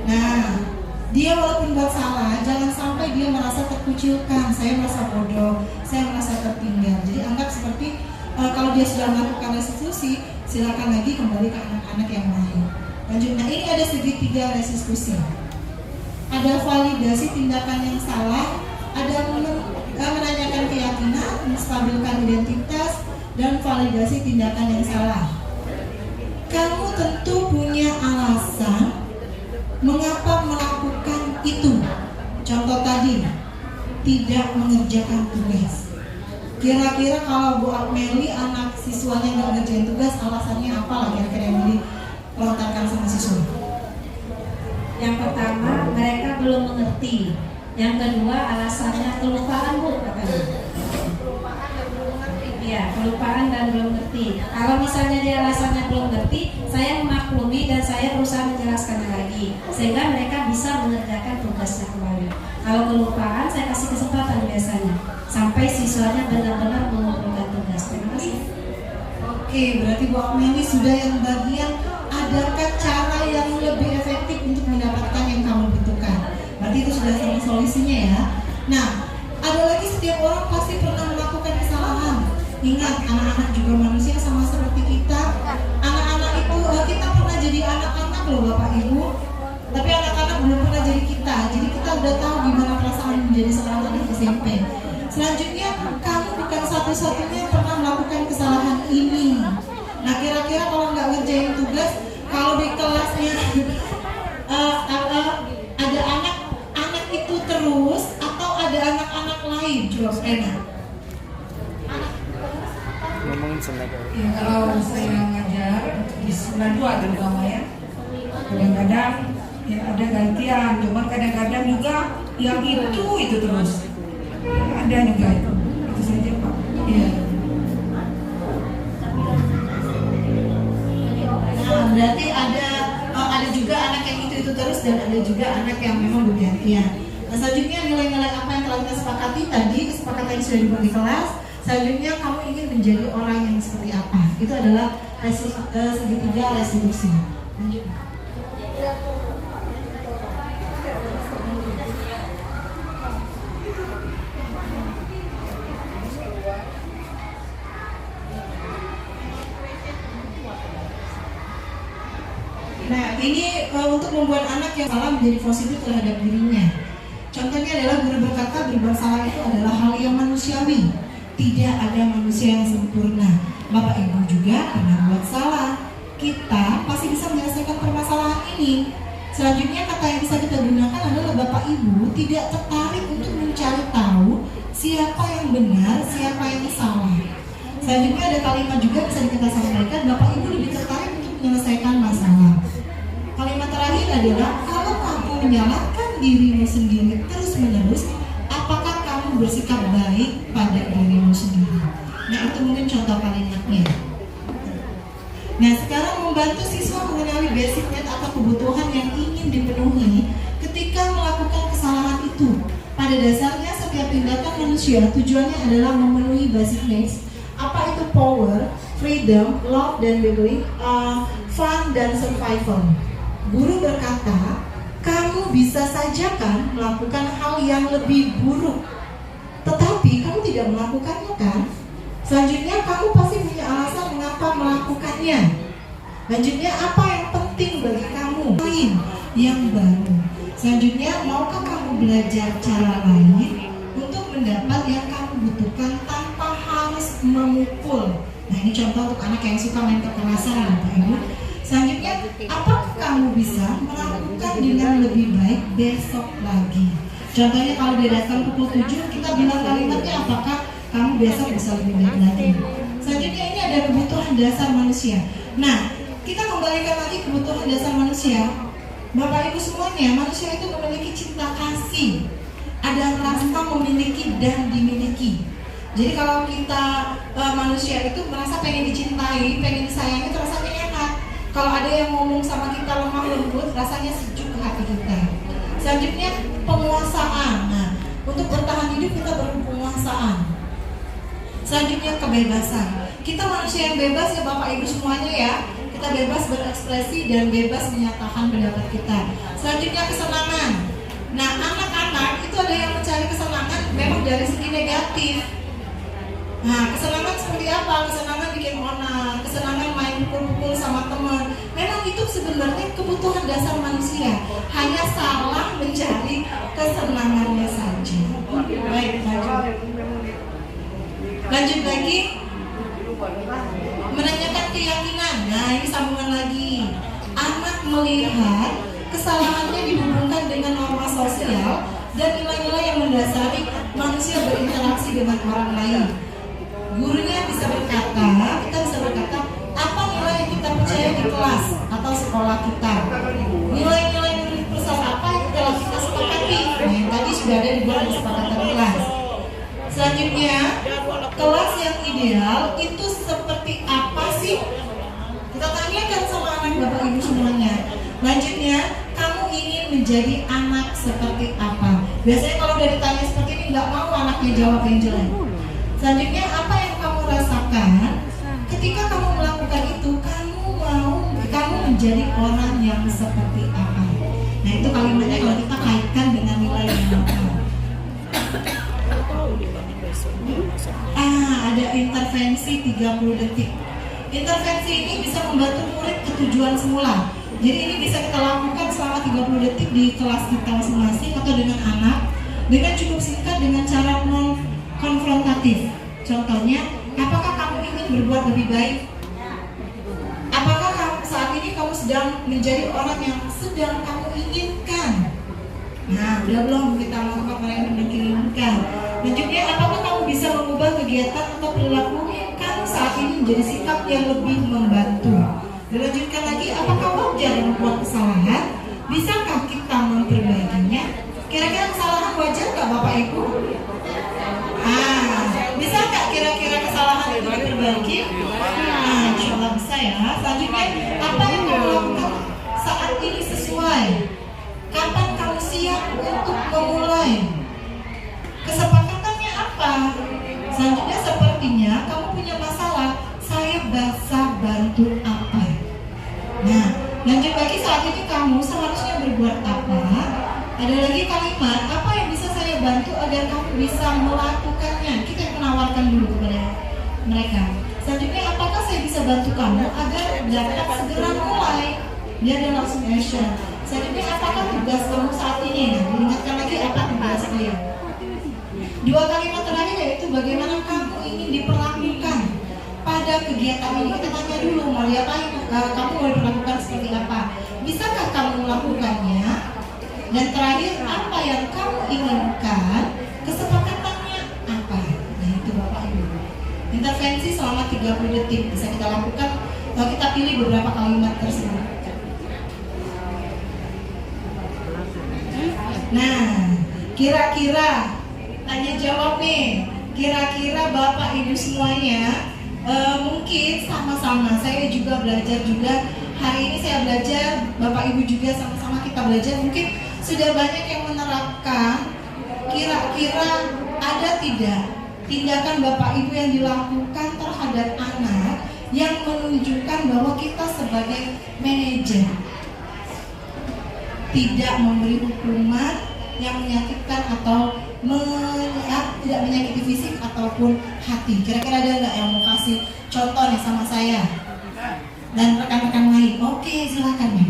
Nah, dia walaupun buat salah, jangan sampai dia merasa terkucilkan. Saya merasa bodoh, saya merasa tertinggal. Jadi anggap seperti kalau dia sudah melakukan restitusi, silakan lagi kembali ke anak-anak yang lain. Lanjutnya, ini ada segitiga restitusi. Ada validasi tindakan yang salah, ada menanyakan keyakinan, menstabilkan identitas, dan validasi tindakan yang salah. Kamu tentu punya alasan mengapa melakukan itu. Contoh tadi, tidak mengerjakan tugas. Kira-kira kalau Bu Akmeli anak siswanya nggak ngerjain tugas, alasannya apa lah kira-kira yang dilontarkan sama siswa? Yang pertama, mereka belum mengerti. Yang kedua, alasannya kelupaan, Bu, katanya. Iya, kelupaan dan belum ngerti. Kalau misalnya dia alasannya belum ngerti, saya memaklumi dan saya berusaha menjelaskannya lagi, sehingga mereka bisa mengerjakan tugasnya kembali. Kalau kelupaan, saya kasih kesempatan biasanya sampai siswanya benar-benar mengumpulkan tugas. Terima kasih. Oke, berarti Bu Akmeli sudah yang bagian adakah cara yang lebih efektif untuk mendapatkan yang kamu butuhkan. Berarti itu sudah sama solusinya ya. Nah, ada lagi, setiap orang pasti pernah melakukan kesalahan. Ingat, anak-anak juga manusia sama seperti kita. Anak-anak itu, kita pernah jadi anak-anak loh Bapak Ibu. Tapi anak-anak belum pernah jadi kita. Jadi kita udah tahu gimana perasaan menjadi seorang anak SMP. Selanjutnya, kamu bukan satu-satunya yang pernah melakukan kesalahan ini. Nah, kira-kira kalau nggak ngerjain tugas, kalau di kelasnya ada anak itu terus, atau ada anak-anak lain? Coba Rena. Ya, kalau saya ngajar di 92 terutama ya, kadang-kadang ya ada gantian, cuman kadang-kadang juga yang itu terus ada juga itu saja Pak. Iya. Nah, berarti ada juga anak yang itu terus dan ada juga anak yang memang bergantian. Nah, selanjutnya nilai-nilai apa yang telah kita sepakati tadi, kesepakatan yang sudah dibuat di kelas. Selanjutnya kamu ingin menjadi orang yang seperti apa? Itu adalah segitiga restitusi. Nah, ini untuk membuat anak yang salah menjadi positif terhadap dirinya. Contohnya adalah guru berkata berbuat salah itu adalah hal yang manusiawi. Tidak ada manusia yang sempurna. Bapak Ibu juga pernah buat salah. Kita pasti bisa menyelesaikan permasalahan ini. Selanjutnya kata yang bisa kita gunakan adalah Bapak Ibu tidak tertarik untuk mencari tahu siapa yang benar, siapa yang salah. Selanjutnya ada kalimat juga bisa kita sampaikan, Bapak Ibu lebih tertarik untuk menyelesaikan masalah. Kalimat terakhir adalah, kalau kamu menyalahkan dirimu sendiri terus-menerus, apakah kamu bersikap baik pada dirimu sendiri? Nah, itu mungkin contoh kalimatnya. Nah, sekarang membantu siswa mengenali basic need atau kebutuhan yang ingin dipenuhi ketika melakukan kesalahan itu. Pada dasarnya setiap tindakan manusia tujuannya adalah memenuhi basic needs. Apa itu power, freedom, love dan belonging, fun dan survival. Guru berkata, Kamu bisa saja kan melakukan hal yang lebih buruk, tetapi kamu tidak melakukannya kan? Selanjutnya kamu pasti punya alasan mengapa melakukannya. Lanjutnya apa yang penting bagi kamu? Lain yang baru. Selanjutnya maukah kamu belajar cara lain untuk mendapat yang kamu butuhkan tanpa harus memukul? Nah ini contoh untuk anak yang suka main kekerasan, Bapak Ibu. Selanjutnya, apakah kamu bisa melakukan dengan lebih baik besok lagi? Contohnya kalau dia datang pukul 7, kita bilang kalimatnya apakah kamu besok bisa lebih baik lagi? Selanjutnya ini ada kebutuhan dasar manusia. Nah, kita kembalikan lagi kebutuhan dasar manusia. Bapak Ibu semuanya, manusia itu memiliki cinta kasih. Ada rasa memiliki dan dimiliki. Jadi kalau kita manusia itu merasa pengen dicintai, pengen disayangi, itu rasanya enak. Kalau ada yang ngomong sama kita lemah lembut, rasanya sejuk ke hati kita. Selanjutnya penguasaan. Nah, untuk bertahan hidup kita berpenguasaan. Selanjutnya kebebasan. Kita manusia yang bebas ya Bapak Ibu semuanya ya. Kita bebas berekspresi dan bebas menyatakan pendapat kita. Selanjutnya kesenangan. Nah, anak-anak itu ada yang mencari kesenangan memang dari segi negatif. Nah, kesenangan seperti apa? Kesenangan bikin onar, kesenangan main pukul-pukul sama teman. Memang itu sebenarnya kebutuhan dasar manusia. Hanya salah mencari kesenangannya saja. Baik, lanjut lagi. Menanyakan keyakinan. Nah, ini sambungan lagi. Anak melihat kesalahannya dihubungkan dengan norma sosial dan nilai-nilai yang mendasari manusia berinteraksi dengan orang lain. Gurunya bisa berkata, kita bisa berkata, apa nilai yang kita percaya di kelas atau sekolah kita? Nilai-nilai universal apa yang telah kita sepakati? Nah, yang tadi sudah ada di dalam kesepakatan kelas. Selanjutnya, kelas yang ideal itu seperti apa sih? Kita tanyakan sama anak Bapak Ibu semuanya. Lanjutnya, kamu ingin menjadi anak seperti apa? Biasanya kalau udah ditanya seperti ini, nggak mau anaknya jawab yang jelek. Selanjutnya, apa yang kamu rasakan ketika kamu melakukan itu? Kamu menjadi orang yang seperti apa? Nah, itu kalimatnya kalau kita kaitkan dengan nilai yang apa? Ada intervensi 30 detik. Intervensi ini bisa membantu murid ke tujuan semula. Jadi ini bisa kita lakukan selama 30 detik di kelas kita masing-masing atau dengan anak dengan cukup singkat dengan cara non konfrontatif. Contohnya, apakah kamu ingin berbuat lebih baik? Apakah saat ini kamu sedang menjadi orang yang sedang kamu inginkan? Nah, udah belum kita melakukan apa yang kita inginkan? Lanjutnya, apakah kamu bisa mengubah kegiatan atau perilaku kamu saat ini menjadi sikap yang lebih membantu? Dilanjutkan lagi, apakah wajar membuat kesalahan? Bisakah kita memperbaikinya? Kira-kira kesalahan wajar nggak Bapak Ibu? Bisa nggak kira-kira kesalahan itu diperbaiki? Insya Allah bisa ya. Selanjutnya, apa yang kamu lakukan saat ini sesuai? Kapan kamu siap untuk memulai? Kesepakatannya apa? Selanjutnya, sepertinya kamu punya masalah. Saya bisa bantu apa? Nah, lanjut lagi, saat ini kamu seharusnya berbuat apa? Ada lagi kalimat, apa yang bisa saya bantu agar kamu bisa melakukannya? Kita menawarkan dulu kepada mereka. Selanjutnya, apakah saya bisa bantu kamu agar dapat segera mulai? Dia ada langsung action. Selanjutnya, apakah tugas kamu saat ini? Nah, diingatkan lagi apa tugas kalian. Dua kalimat terakhir yaitu bagaimana kamu ingin diperlakukan pada kegiatan ini. Kita tanya dulu, mau diapain? Kamu mau diperlakukan seperti apa? Bisakah kamu melakukannya? Dan terakhir, apa yang kamu inginkan? Kesepakatannya apa? Nah, itu Bapak Ibu. Intervensi selama 30 detik bisa kita lakukan kalau kita pilih beberapa kalimat tersebut. Nah, kira-kira tanya jawab nih. Kira-kira Bapak Ibu semuanya mungkin sama-sama. Saya juga belajar juga. Hari ini saya belajar, Bapak Ibu juga sama-sama kita belajar. Mungkin sudah banyak yang menerapkan. Kira-kira ada tidak tindakan Bapak Ibu yang dilakukan terhadap anak yang menunjukkan bahwa kita sebagai manajer tidak memberi hukuman yang menyakitkan atau tidak menyakiti fisik ataupun hati. Kira-kira ada nggak yang mau kasih contoh nih sama saya dan rekan-rekan lain? Oke, silakan ya.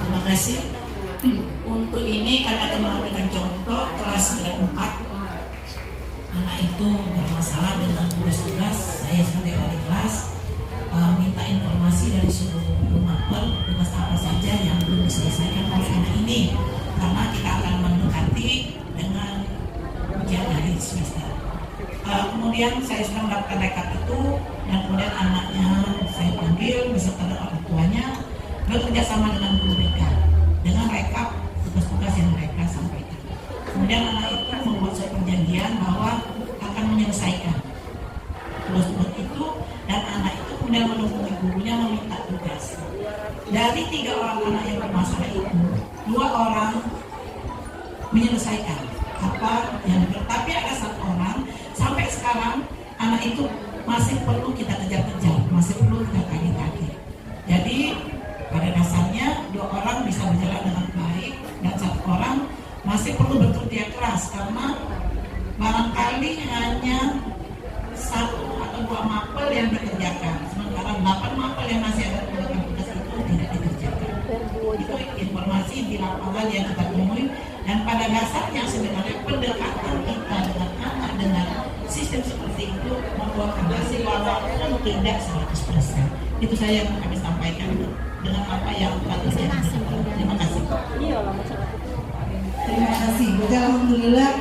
Terima kasih. Untuk ini karena teman dengan contoh kelas 4 anak itu bermasalah dengan tugas-tugas, saya sebagai wali kelas minta informasi dari seluruh mapel tugas apa saja yang belum diselesaikan oleh anak ini, karena kita akan mendekati dengan ujian akhir semester. Kemudian saya sudah mendapatkan rekap itu, dan kemudian anaknya saya panggil beserta orang tuanya bekerja sama dengan guru BK dengan rekap tugas-tugas yang mereka sampaikan. Kemudian anak itu membuat suatu perjanjian bahwa akan menyelesaikan tugas-tugas itu, dan anak itu kemudian menghubungi gurunya meminta tugas. Dari 3 orang anak yang bermasalah itu, 2 orang menyelesaikan apa yang tapi ada 1 orang sampai sekarang anak itu masih perlu kita kejar-kejar, masih perlu kita kaki-kaki. Jadi pada dasarnya 2 orang bisa berjalan dengan baik dan 1 orang masih perlu bekerja keras, karena barangkali hanya 1 atau 2 mapel yang dikerjakan, sementara 8 mapel yang masih ada tugas itu tidak dikerjakan. Itu informasi di lapangan yang kita temui, dan pada dasarnya sebenarnya pendekatan kita dengan anak dengan sistem seperti itu membuahkan hasil walaupun tidak 100%. Itu saya yang kami sampaikan dengan apa yang tadi saya sampaikan. Terima kasih. Terima kasih. Alhamdulillah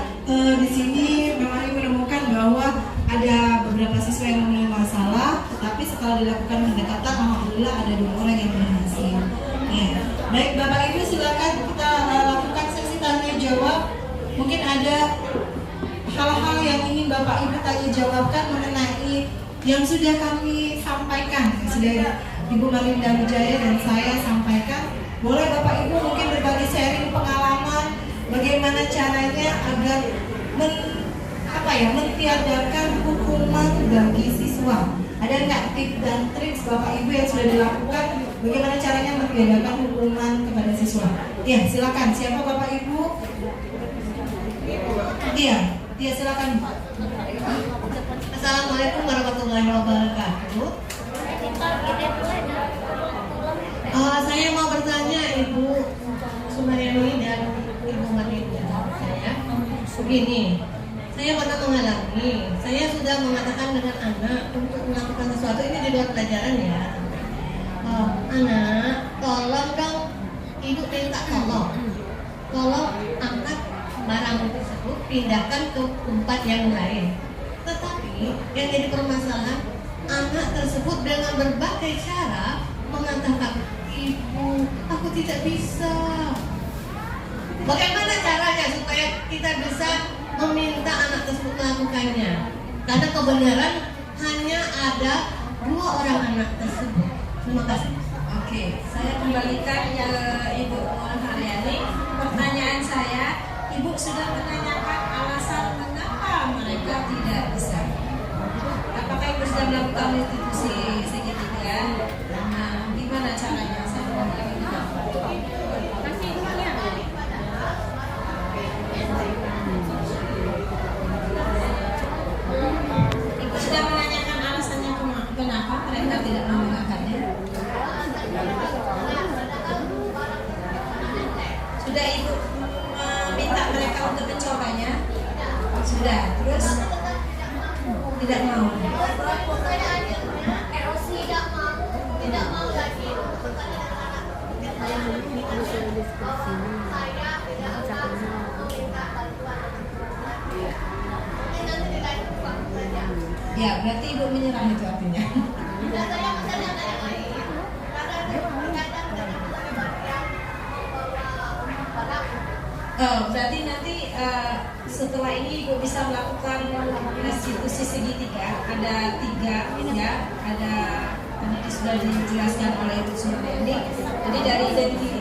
di sini memang menemukan bahwa ada beberapa siswa yang memiliki masalah, tetapi setelah dilakukan pendekatan, alhamdulillah ada 2 orang yang berhasil. Ya. Baik Bapak Ibu, silakan kita lakukan sesi tanya jawab. Mungkin ada hal-hal yang ingin Bapak Ibu tanya jawabkan mengenai yang sudah kami sampaikan, yang sudah Ibu Marinda Wijaya dan saya sampaikan. Boleh Bapak Ibu mungkin berbagi sharing pengalaman bagaimana caranya agar mentiadakan hukuman bagi siswa. Ada nggak tips dan trik Bapak Ibu yang sudah dilakukan bagaimana caranya mentiadakan hukuman kepada siswa? Ya, silakan. Siapa Bapak Ibu? Iya, silakan. Assalamualaikum warahmatullahi wabarakatuh. Saya mau bertanya Ibu Sumaryani dan Ibu Marinda. Begini, saya pernah mengalami, saya sudah mengatakan dengan anak untuk melakukan sesuatu ini di luar pelajaran ya. Anak, tolong dong, Ibu minta tolong angkat barang tersebut, pindahkan ke tempat yang lain. Tetapi yang jadi permasalahan, anak tersebut dengan berbagai cara mengatakan, Ibu, aku tidak bisa. Bagaimana caranya supaya kita bisa meminta anak tersebut melakukannya? Karena kebenaran hanya ada 2 orang anak tersebut. Terima kasih. Oke, saya kembalikan ke Ibu Haryani. Pertanyaan saya, Ibu sudah menanyakan alasan mengapa mereka tidak bisa. Apakah Ibu sudah melakukan institusi segitiga? Nah, gimana caranya? Saya mau Ibu sudah menanyakan alasannya kenapa mereka tidak mau melakukannya? Sudah Ibu minta mereka untuk mencobanya? Sudah, terus tidak mau. Tidak mau lagi. Ya, berarti Ibu menyerah itu artinya. Oh, berarti nanti setelah ini Ibu bisa melakukan restitusi segitiga. Ada 3 ya, ada tadi sudah dijelaskan oleh Ibu Sumaryani. Jadi dari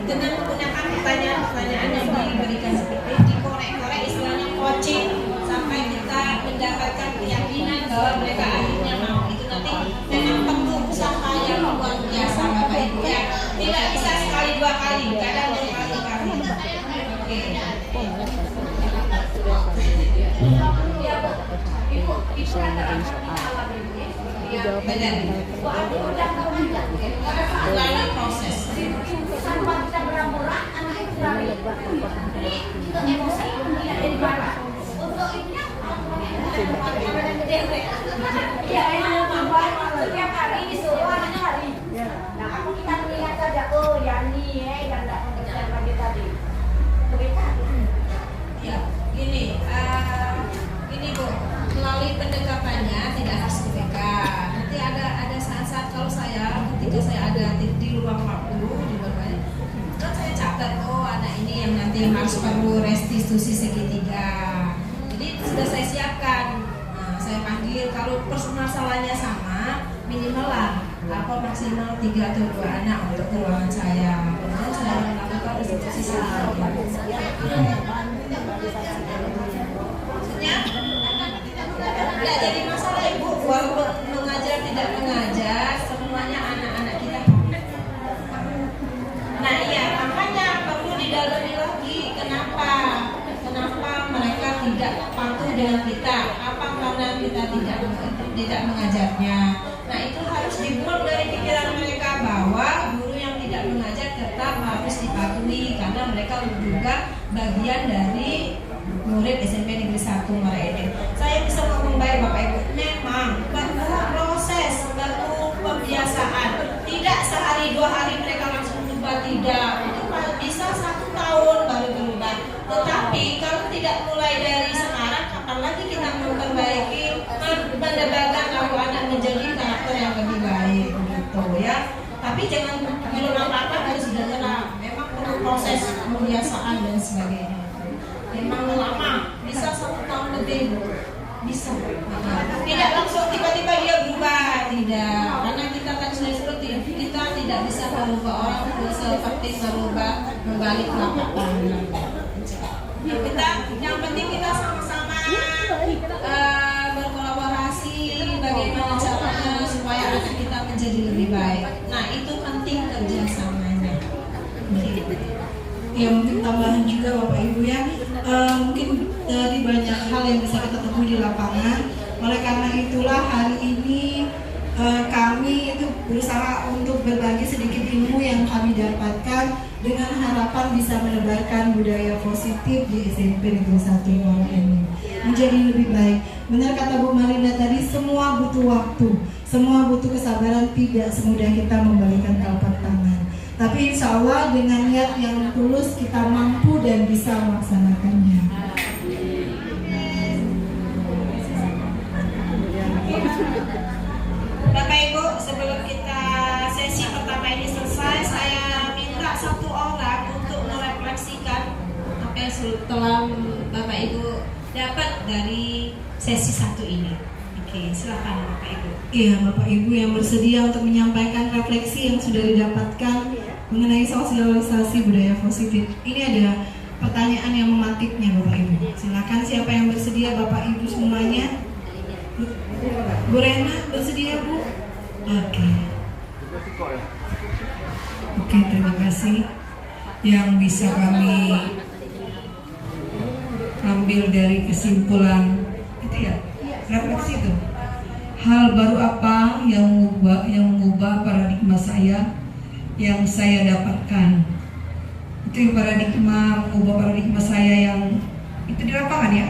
dengan menggunakan pertanyaan-pertanyaan yang diberikan seperti dikorek-korek, istilahnya coaching, sampai kita mendapatkan keyakinan bahwa mereka akhirnya mau. Itu nanti memang perlu usaha yang luar biasa Bapak Ibu ya. Tidak bisa sekali 2 kali Benar. Melalui proses. Tanpa kita berambura, anak itu lari. Itu emosi tidak jadi marah. Untuk ini ya itu membuat setiap hari disuruh anaknya hari. Nah kalau kita melihat saja, oh Yani yang tidak mengerjakan pagi tadi. Ya, gini Bu, melalui pendekatannya tidak harus di BK. Nanti ada saat-saat kalau ketika saya ada di ruang waktu di berbagai, kan saya catat anak ini yang nanti harus perlu restitusi segitiga. Jadi sudah saya siapkan. Nah, saya panggil kalau permasalahannya sama minimal lah maksimal 3 atau 2 anak untuk ruangan saya. Kemudian saya melakukan restitusi segitiga. Tidak jadi masalah Ibu, walaupun mengajar tidak mengajar, semuanya anak-anak kita. Nah iya, makanya perlu didalami lagi kenapa mereka tidak patuh dengan kita, apa karena kita tidak mengajarnya. Nah itu harus dibuang dari pikiran mereka bahwa guru yang tidak mengajar tetap harus dipatuhi karena mereka juga bagian dari murid SMP Negeri 1 Muara Enim. Saya bisa ngomong baik Bapak Ibu, memang perlu proses, perlu pembiasaan. Tidak sehari 2 hari mereka langsung berubah, tidak. Itu bisa 1 tahun baru berubah. Tetapi kalau tidak mulai dari sekarang, kapan lagi kita memperbaiki, mendebarkan lalu anak menjadi karakter yang lebih baik, gitu ya. Tapi jangan belum apa-apa harus sudah jelas. Memang perlu proses pembiasaan dan sebagainya. Memang lama, bisa 1 tahun lebih, bisa. Tidak langsung tiba-tiba dia berubah, tidak. Karena kita kan sudah seperti kita tidak bisa merubah orang seperti membalik telapak tangan. Yang penting kita sama-sama berkolaborasi bagaimana caranya supaya anak kita menjadi lebih baik. Nah itu penting kerjasamanya. Ya mungkin tambahan juga Bapak Ibu ya, mungkin dari banyak hal yang bisa kita temui di lapangan. Oleh karena itulah hari ini kami itu berusaha untuk berbagi sedikit ilmu yang kami dapatkan dengan harapan bisa menebarkan budaya positif di SMP Negeri 1 Muara Enim menjadi lebih baik. Benar kata Bu Marina tadi, semua butuh waktu, semua butuh kesabaran, tidak semudah kita membalikan telapak tangan. Tapi insya Allah dengan niat yang tulus kita mampu dan bisa melaksanakannya. Bapak Ibu, sebelum kita sesi pertama ini selesai, saya minta 1 orang untuk merefleksikan apa yang telah Bapak Ibu dapat dari sesi 1 ini. Oke, silakan Bapak Ibu. Iya, Bapak Ibu yang bersedia untuk menyampaikan refleksi yang sudah didapatkan mengenai sosialisasi budaya positif. Ini ada pertanyaan yang memantiknya Bapak Ibu. Silakan siapa yang bersedia, Bapak Ibu semuanya. Bu Rena bersedia Bu? Oke, terima kasih. Yang bisa kami ambil dari kesimpulan itu ya, refleksi itu. Hal baru apa yang mengubah paradigma saya yang saya dapatkan? Itu yang mengubah paradigma saya yang itu di lapangan ya,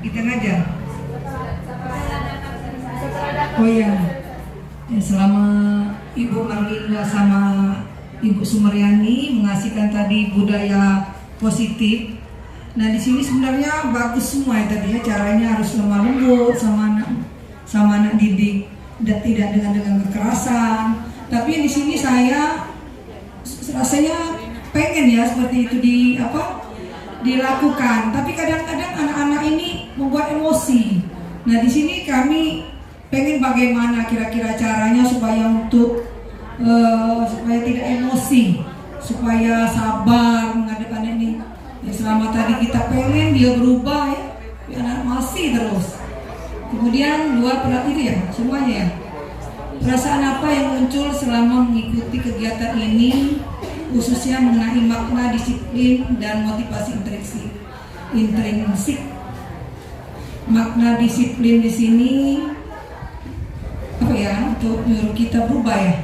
kita ngajar. Oh ya, selama Ibu Marlinda sama Ibu Sumaryani mengasihkan tadi budaya positif. Nah di sini sebenarnya bagus semua ya tadi ya, caranya harus lemah lembut sama anak didik, dan tidak dengan kekerasan. Tapi di sini saya rasanya pengen ya seperti itu dilakukan. Tapi kadang-kadang anak-anak ini membuat emosi. Nah di sini kami pengen bagaimana kira-kira caranya supaya tidak emosi, supaya sabar menghadapi ini. Ya, selama tadi kita pengen dia berubah ya, anak masih terus. Kemudian semuanya ya. Perasaan apa yang muncul selama mengikuti kegiatan ini, khususnya mengenai makna disiplin dan motivasi intrinsik. Makna disiplin di sini apa ya untuk nyuruh kita berubah ya,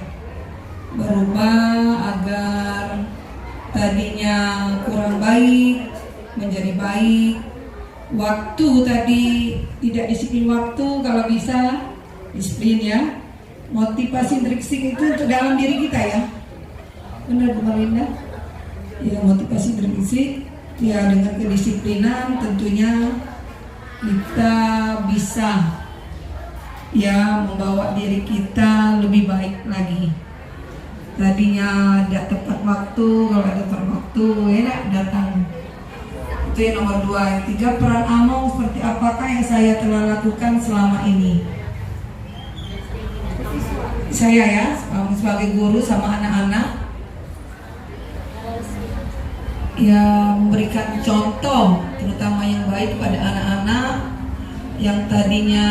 berubah agar tadinya kurang baik menjadi baik. Waktu tadi tidak disiplin waktu, kalau bisa disiplin ya. Motivasi intrinsik itu untuk dalam diri kita ya, benar Bu Marinda? Ya, motivasi intrinsik ya, dengan kedisiplinan tentunya kita bisa ya membawa diri kita lebih baik lagi. Tadinya tidak tepat waktu, kalau ada tepat waktu enak datang. Itu yang nomor 2. Yang 3, peran among seperti apakah yang saya telah lakukan selama ini. Saya ya sebagai guru sama anak-anak ya, memberikan contoh terutama yang baik pada anak-anak yang tadinya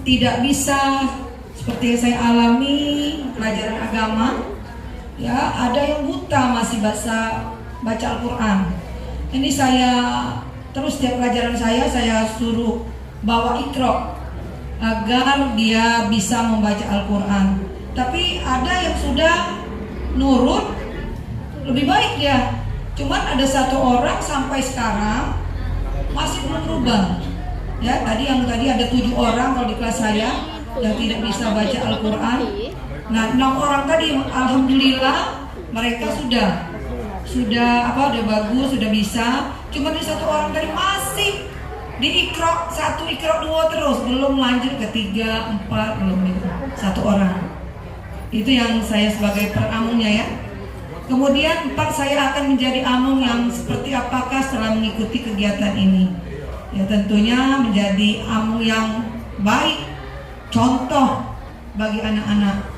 tidak bisa seperti yang saya alami pelajaran agama ya, ada yang buta masih baca Al-Quran. Ini saya terus setiap pelajaran saya suruh bawa Iqra agar dia bisa membaca Al-Quran. Tapi ada yang sudah nurut lebih baik dia. Cuman ada satu orang sampai sekarang masih belum berubah. Ya, tadi ada 7 orang kalau di kelas saya yang tidak bisa baca Al-Quran. Nah, 6 orang tadi alhamdulillah mereka sudah bagus, sudah bisa. Cuma di 1 orang tadi masih di Iqra 1, Iqra 2 terus, belum lanjut ke 3, 4, belum itu. 1 orang. Itu yang saya sebagai peramungnya ya. Kemudian 4, saya akan menjadi amung yang seperti apakah setelah mengikuti kegiatan ini. Ya, tentunya menjadi amung yang baik, contoh bagi anak-anak.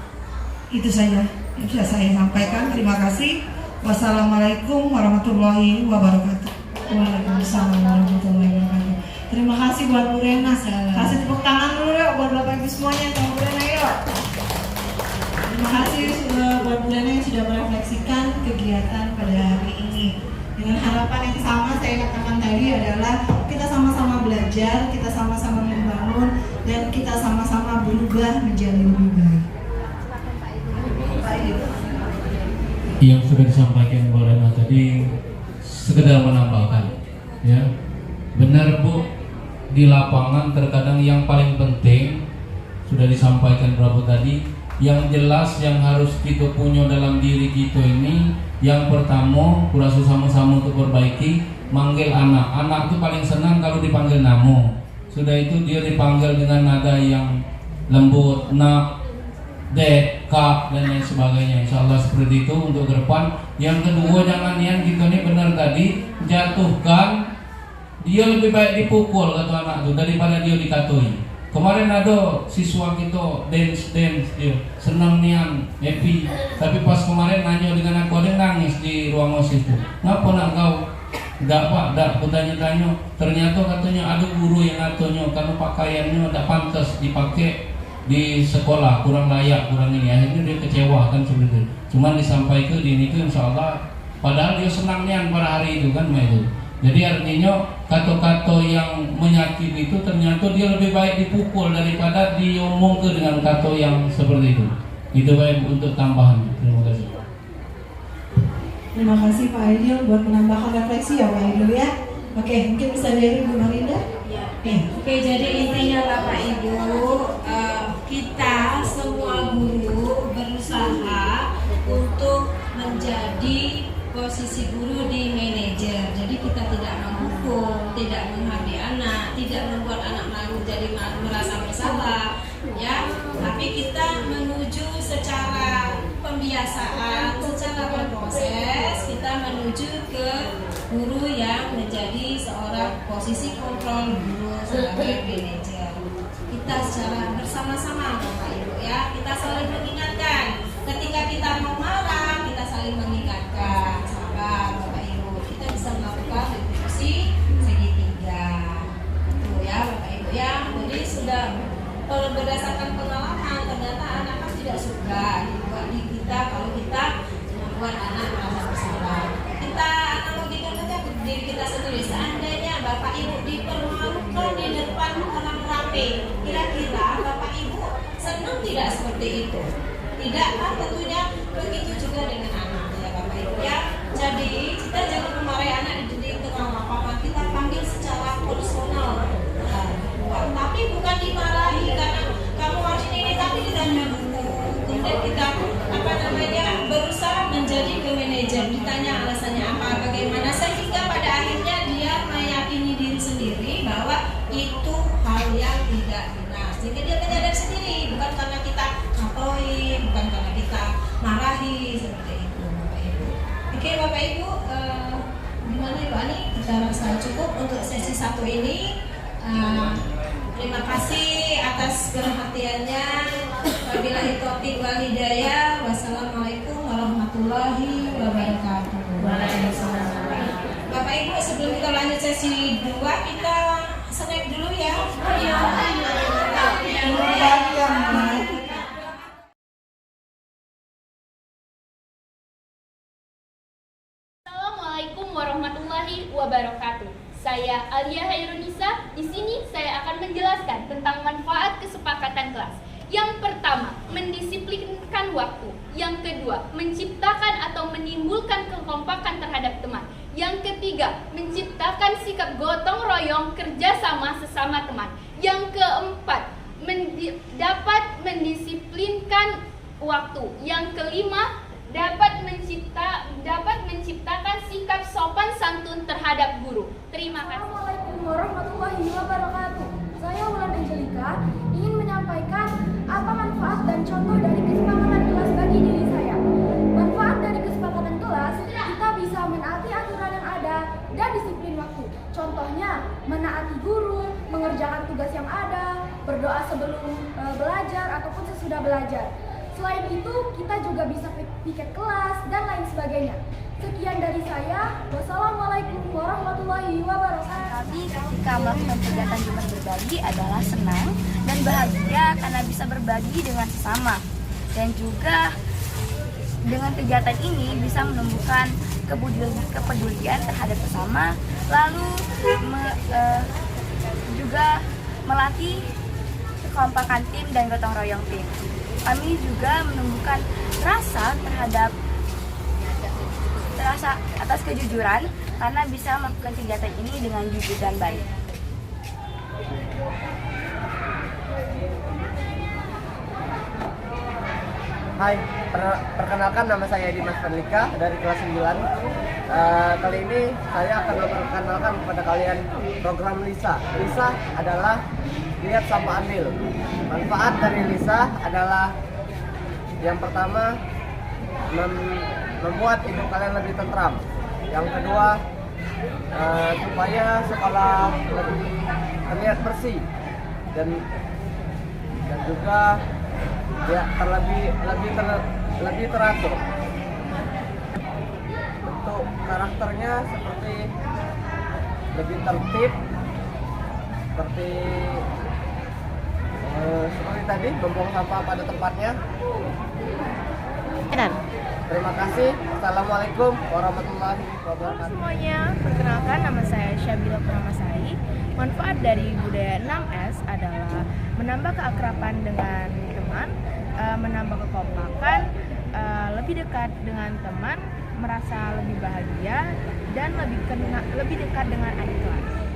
Itu saja yang bisa saya sampaikan. Terima kasih. Wassalamualaikum warahmatullahi wabarakatuh. Waalaikumsalam warahmatullahi wabarakatuh. Terima kasih buat Bu Rena. Kasih tepuk tangan dulu yuk buat Bapak Ibu semuanya sama Bu Rena yuk. Terima kasih buat Bu Rena yang sudah merefleksikan kegiatan pada hari ini. Dengan harapan yang sama saya katakan tadi adalah kita sama-sama belajar, kita sama-sama membangun, dan kita sama-sama berubah menjadi lebih baik. Yang sudah disampaikan Bu Rena tadi sekedar menambahkan ya, benar Bu, di lapangan terkadang yang paling penting sudah disampaikan berapa tadi, yang jelas yang harus kita punya dalam diri kita ini, yang pertama kurasa sama-sama untuk perbaiki, manggil anak itu paling senang kalau dipanggil nama. Sudah itu dia dipanggil dengan nada yang lembut, nak, dek, kak, dan lain sebagainya. Insya Allah seperti itu untuk ke depan. Yang kedua, jangan yang kita ini benar tadi jatuhkan, dia lebih baik dipukul kata anak itu daripada dia dikatoi. Kemarin ada siswa kita dance dia senang nian happy, tapi pas kemarin nanya dengan aku, ada nangis di ruang OSIS itu. Ngapa nak kau? Enggak Pak, enggak. Aku tanya-tanya, ternyata katanya ada guru yang katanya karena pakaiannya tidak pantas dipakai di sekolah, kurang layak, kurang ini. Akhirnya dia kecewa kan sebenarnya. Cuman disampaikan di ini insya Allah, padahal dia senang nian pada hari itu kan itu. Jadi artinya kata-kata yang menyakiti itu ternyata dia lebih baik dipukul daripada diomongkan dengan kata yang seperti itu. Itu baik untuk tambahan. Terima kasih. Terima kasih Pak Aidil buat menambahkan refleksi ya Pak Aidil ya. Oke, mungkin bisa dari Bu Marinda. Ya. Oke, jadi intinya Bapak Ibu, kita semua guru berusaha untuk menjadi posisi guru di manajer. Jadi kita tidak menghukum, tidak menghabi anak, tidak membuat anak malu jadi merasa bersalah, ya. Tapi kita menuju secara pembiasaan, secara berproses, kita menuju ke guru yang menjadi seorang posisi kontrol guru sebagai manajer. Kita secara bersama-sama Bapak Ibu ya, kita saling mengingatkan. Ketika kita mau marah, kita saling mengingatkan. Sabar Bapak Ibu, kita bisa melakukan diskusi segitiga. Itu ya Bapak Ibu ya. Jadi sudah berdasarkan pengalaman, ternyata anak kan tidak suka dibuat di kita kalau kita membuat anak merasa bersalah. Kita analogikan saja diri kita sendiri. Seandainya Bapak Ibu dipermalukan di depan orang ramai, kira-kira Bapak Ibu senang seperti itu. Tidaklah tentunya begitu juga dengan anak ya Bapak Ibu ya. Jadi kita jangan memarahi anak di tengah lapangan, kita panggil secara personal. Tapi bukan dimarahi karena kamu harus ini, tapi ditanya dulu. Kemudian kita berusaha menjadi ke manajer, ditanya alasannya apa, bagaimana, sehingga pada akhirnya dia meyakini diri sendiri bahwa itu hal yang tidak benar, sehingga dia menyadari sendiri, bukan karena kita ngatoin, bukan karena kita marahi, seperti itu Bapak Ibu. Oke Bapak Ibu, gimana Ibu Ani? Kita rasa cukup untuk sesi 1 ini. Terima kasih atas perhatiannya. Wabillahi taufiq wal hidayah. Wassalamualaikum warahmatullahi wabarakatuh. Waalaikumsalam. Bapak Ibu, sebelum kita lanjut sesi 2, kita snack dulu ya. Assalamualaikum warahmatullahi wabarakatuh. Saya Alia Hairunisa. Di sini saya akan menjelaskan tentang manfaat kesepakatan kelas. Yang pertama, mendisiplinkan waktu. Yang kedua, menciptakan atau menimbulkan kekompakan terhadap teman. Yang ketiga, menciptakan sikap gotong royong kerjasama sesama teman. Yang keempat, dapat mendisiplinkan waktu. Yang kelima, dapat menciptakan sikap sopan santun terhadap guru. Terima kasih. Assalamualaikum warahmatullahi wabarakatuh. Saya Wulan Angelika ingin menyampaikan apa manfaat dan contoh dari kesepakatan kelas bagi diri saya. Manfaat dari kesepakatan kelas, kita bisa menaati aturan yang ada dan disiplin waktu. Contohnya, menaati guru, mengerjakan tugas yang ada, berdoa sebelum belajar ataupun sesudah belajar. Selain itu, kita juga bisa piket kelas dan lain sebagainya. Sekian dari saya. Wassalamualaikum warahmatullahi wabarakatuh. Kami ketika melakukan kegiatan Jumat berbagi adalah senang dan bahagia karena bisa berbagi dengan sesama. Dan juga dengan kegiatan ini bisa menumbuhkan kepedulian terhadap sesama, lalu juga melatih kekompakan tim dan gotong royong tim. Kami juga menumbuhkan rasa atas kejujuran karena bisa melakukan kegiatan ini dengan jujur dan baik. Hai, perkenalkan nama saya Dimas Fadlika dari kelas 9. Kali ini saya akan memperkenalkan kepada kalian program LISA. LISA adalah Lihat Sampah Andil. Manfaat dari LISA adalah yang pertama, membuat hidup kalian lebih tentram. Yang kedua, supaya sekolah lebih terlihat bersih dan juga ya lebih teratur. Bentuk karakternya seperti lebih tertib, seperti tadi membuang sampah pada tempatnya. Terima kasih. Assalamualaikum warahmatullahi wabarakatuh. Halo semuanya, perkenalkan nama saya Syabila Pramasari. Manfaat dari budaya 6S adalah menambah keakraban dengan teman, menambah kekompakan, lebih dekat dengan teman, merasa lebih bahagia, dan lebih dekat dengan adik kelas.